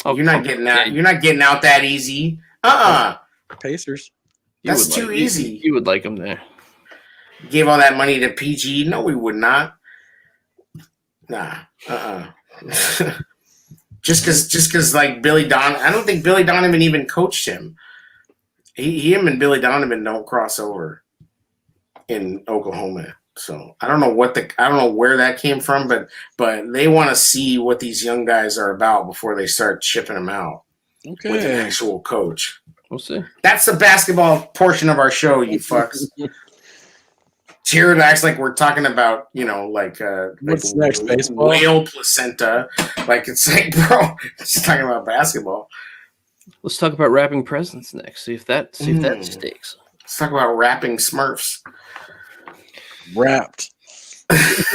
Oh, you're not getting out. You're not getting out that easy. Pacers. That's too easy. You would like him there. Gave all that money to PG. No, we would not. Nah. Just because like Billy Donovan, I don't think Billy Donovan even coached him. Him and Billy Donovan don't cross over in Oklahoma. So I don't know where that came from, but they want to see what these young guys are about before they start shipping them out with an actual coach. We'll see. That's the basketball portion of our show, you fucks. Jared acts like we're talking about, what's next, baseball? Whale placenta. Like it's like, bro, just talking about basketball. Let's talk about wrapping presents next. See if that sticks. Let's talk about wrapping Smurfs. Wrapped.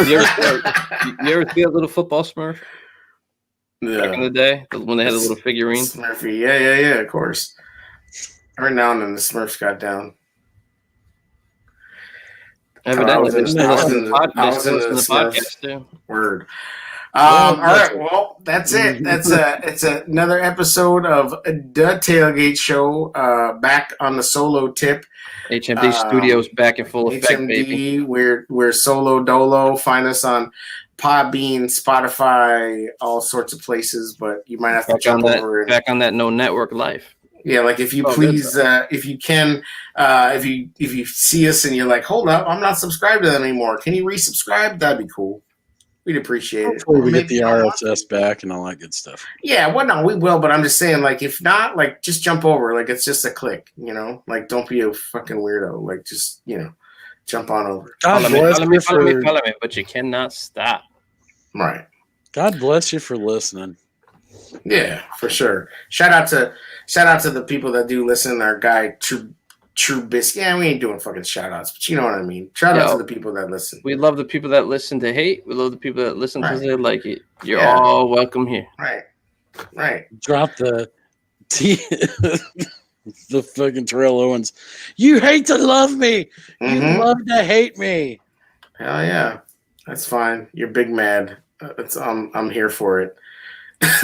You ever see a little football Smurf? Yeah. Back in the day, when they had a little figurine. Smurfy, yeah, of course. Every now and then the Smurfs got down. Evidently, I was in the podcast too. Word. All right, well, that's it. It's another episode of the Tailgate Show. Back on the solo tip. HMD Studios back in full effect, HMD, baby. We're solo dolo. Find us on Podbean, Spotify, all sorts of places. But you might have to jump over back on that no network life. Yeah, like if you please, if you can, if you see us and you're like, hold up, I'm not subscribed to them anymore. Can you resubscribe? That'd be cool. We'd appreciate it. Before we get the RSS back and all that good stuff. Yeah, well, no, we will. But I'm just saying, like, if not, like, just jump over. Like, it's just a click, Like, don't be a fucking weirdo. Like, just jump on over. Follow me, but you cannot stop. Right. God bless you for listening. Yeah, for sure. Shout out to the people that do listen. Our guy True Biscuit. Yeah, we ain't doing fucking shout outs, but you know what I mean. Shout out to the people that listen. We love the people that listen to hate. We love the people that listen because they like it. You're all welcome here. Right. Drop the the fucking Terrell Owens. You hate to love me. You love to hate me. Hell yeah. That's fine. You're big mad. I'm here for it. This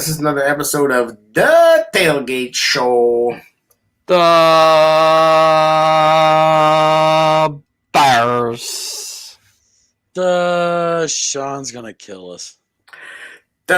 is another episode of The Tailgate Show. The Bears. Sean's gonna kill us. The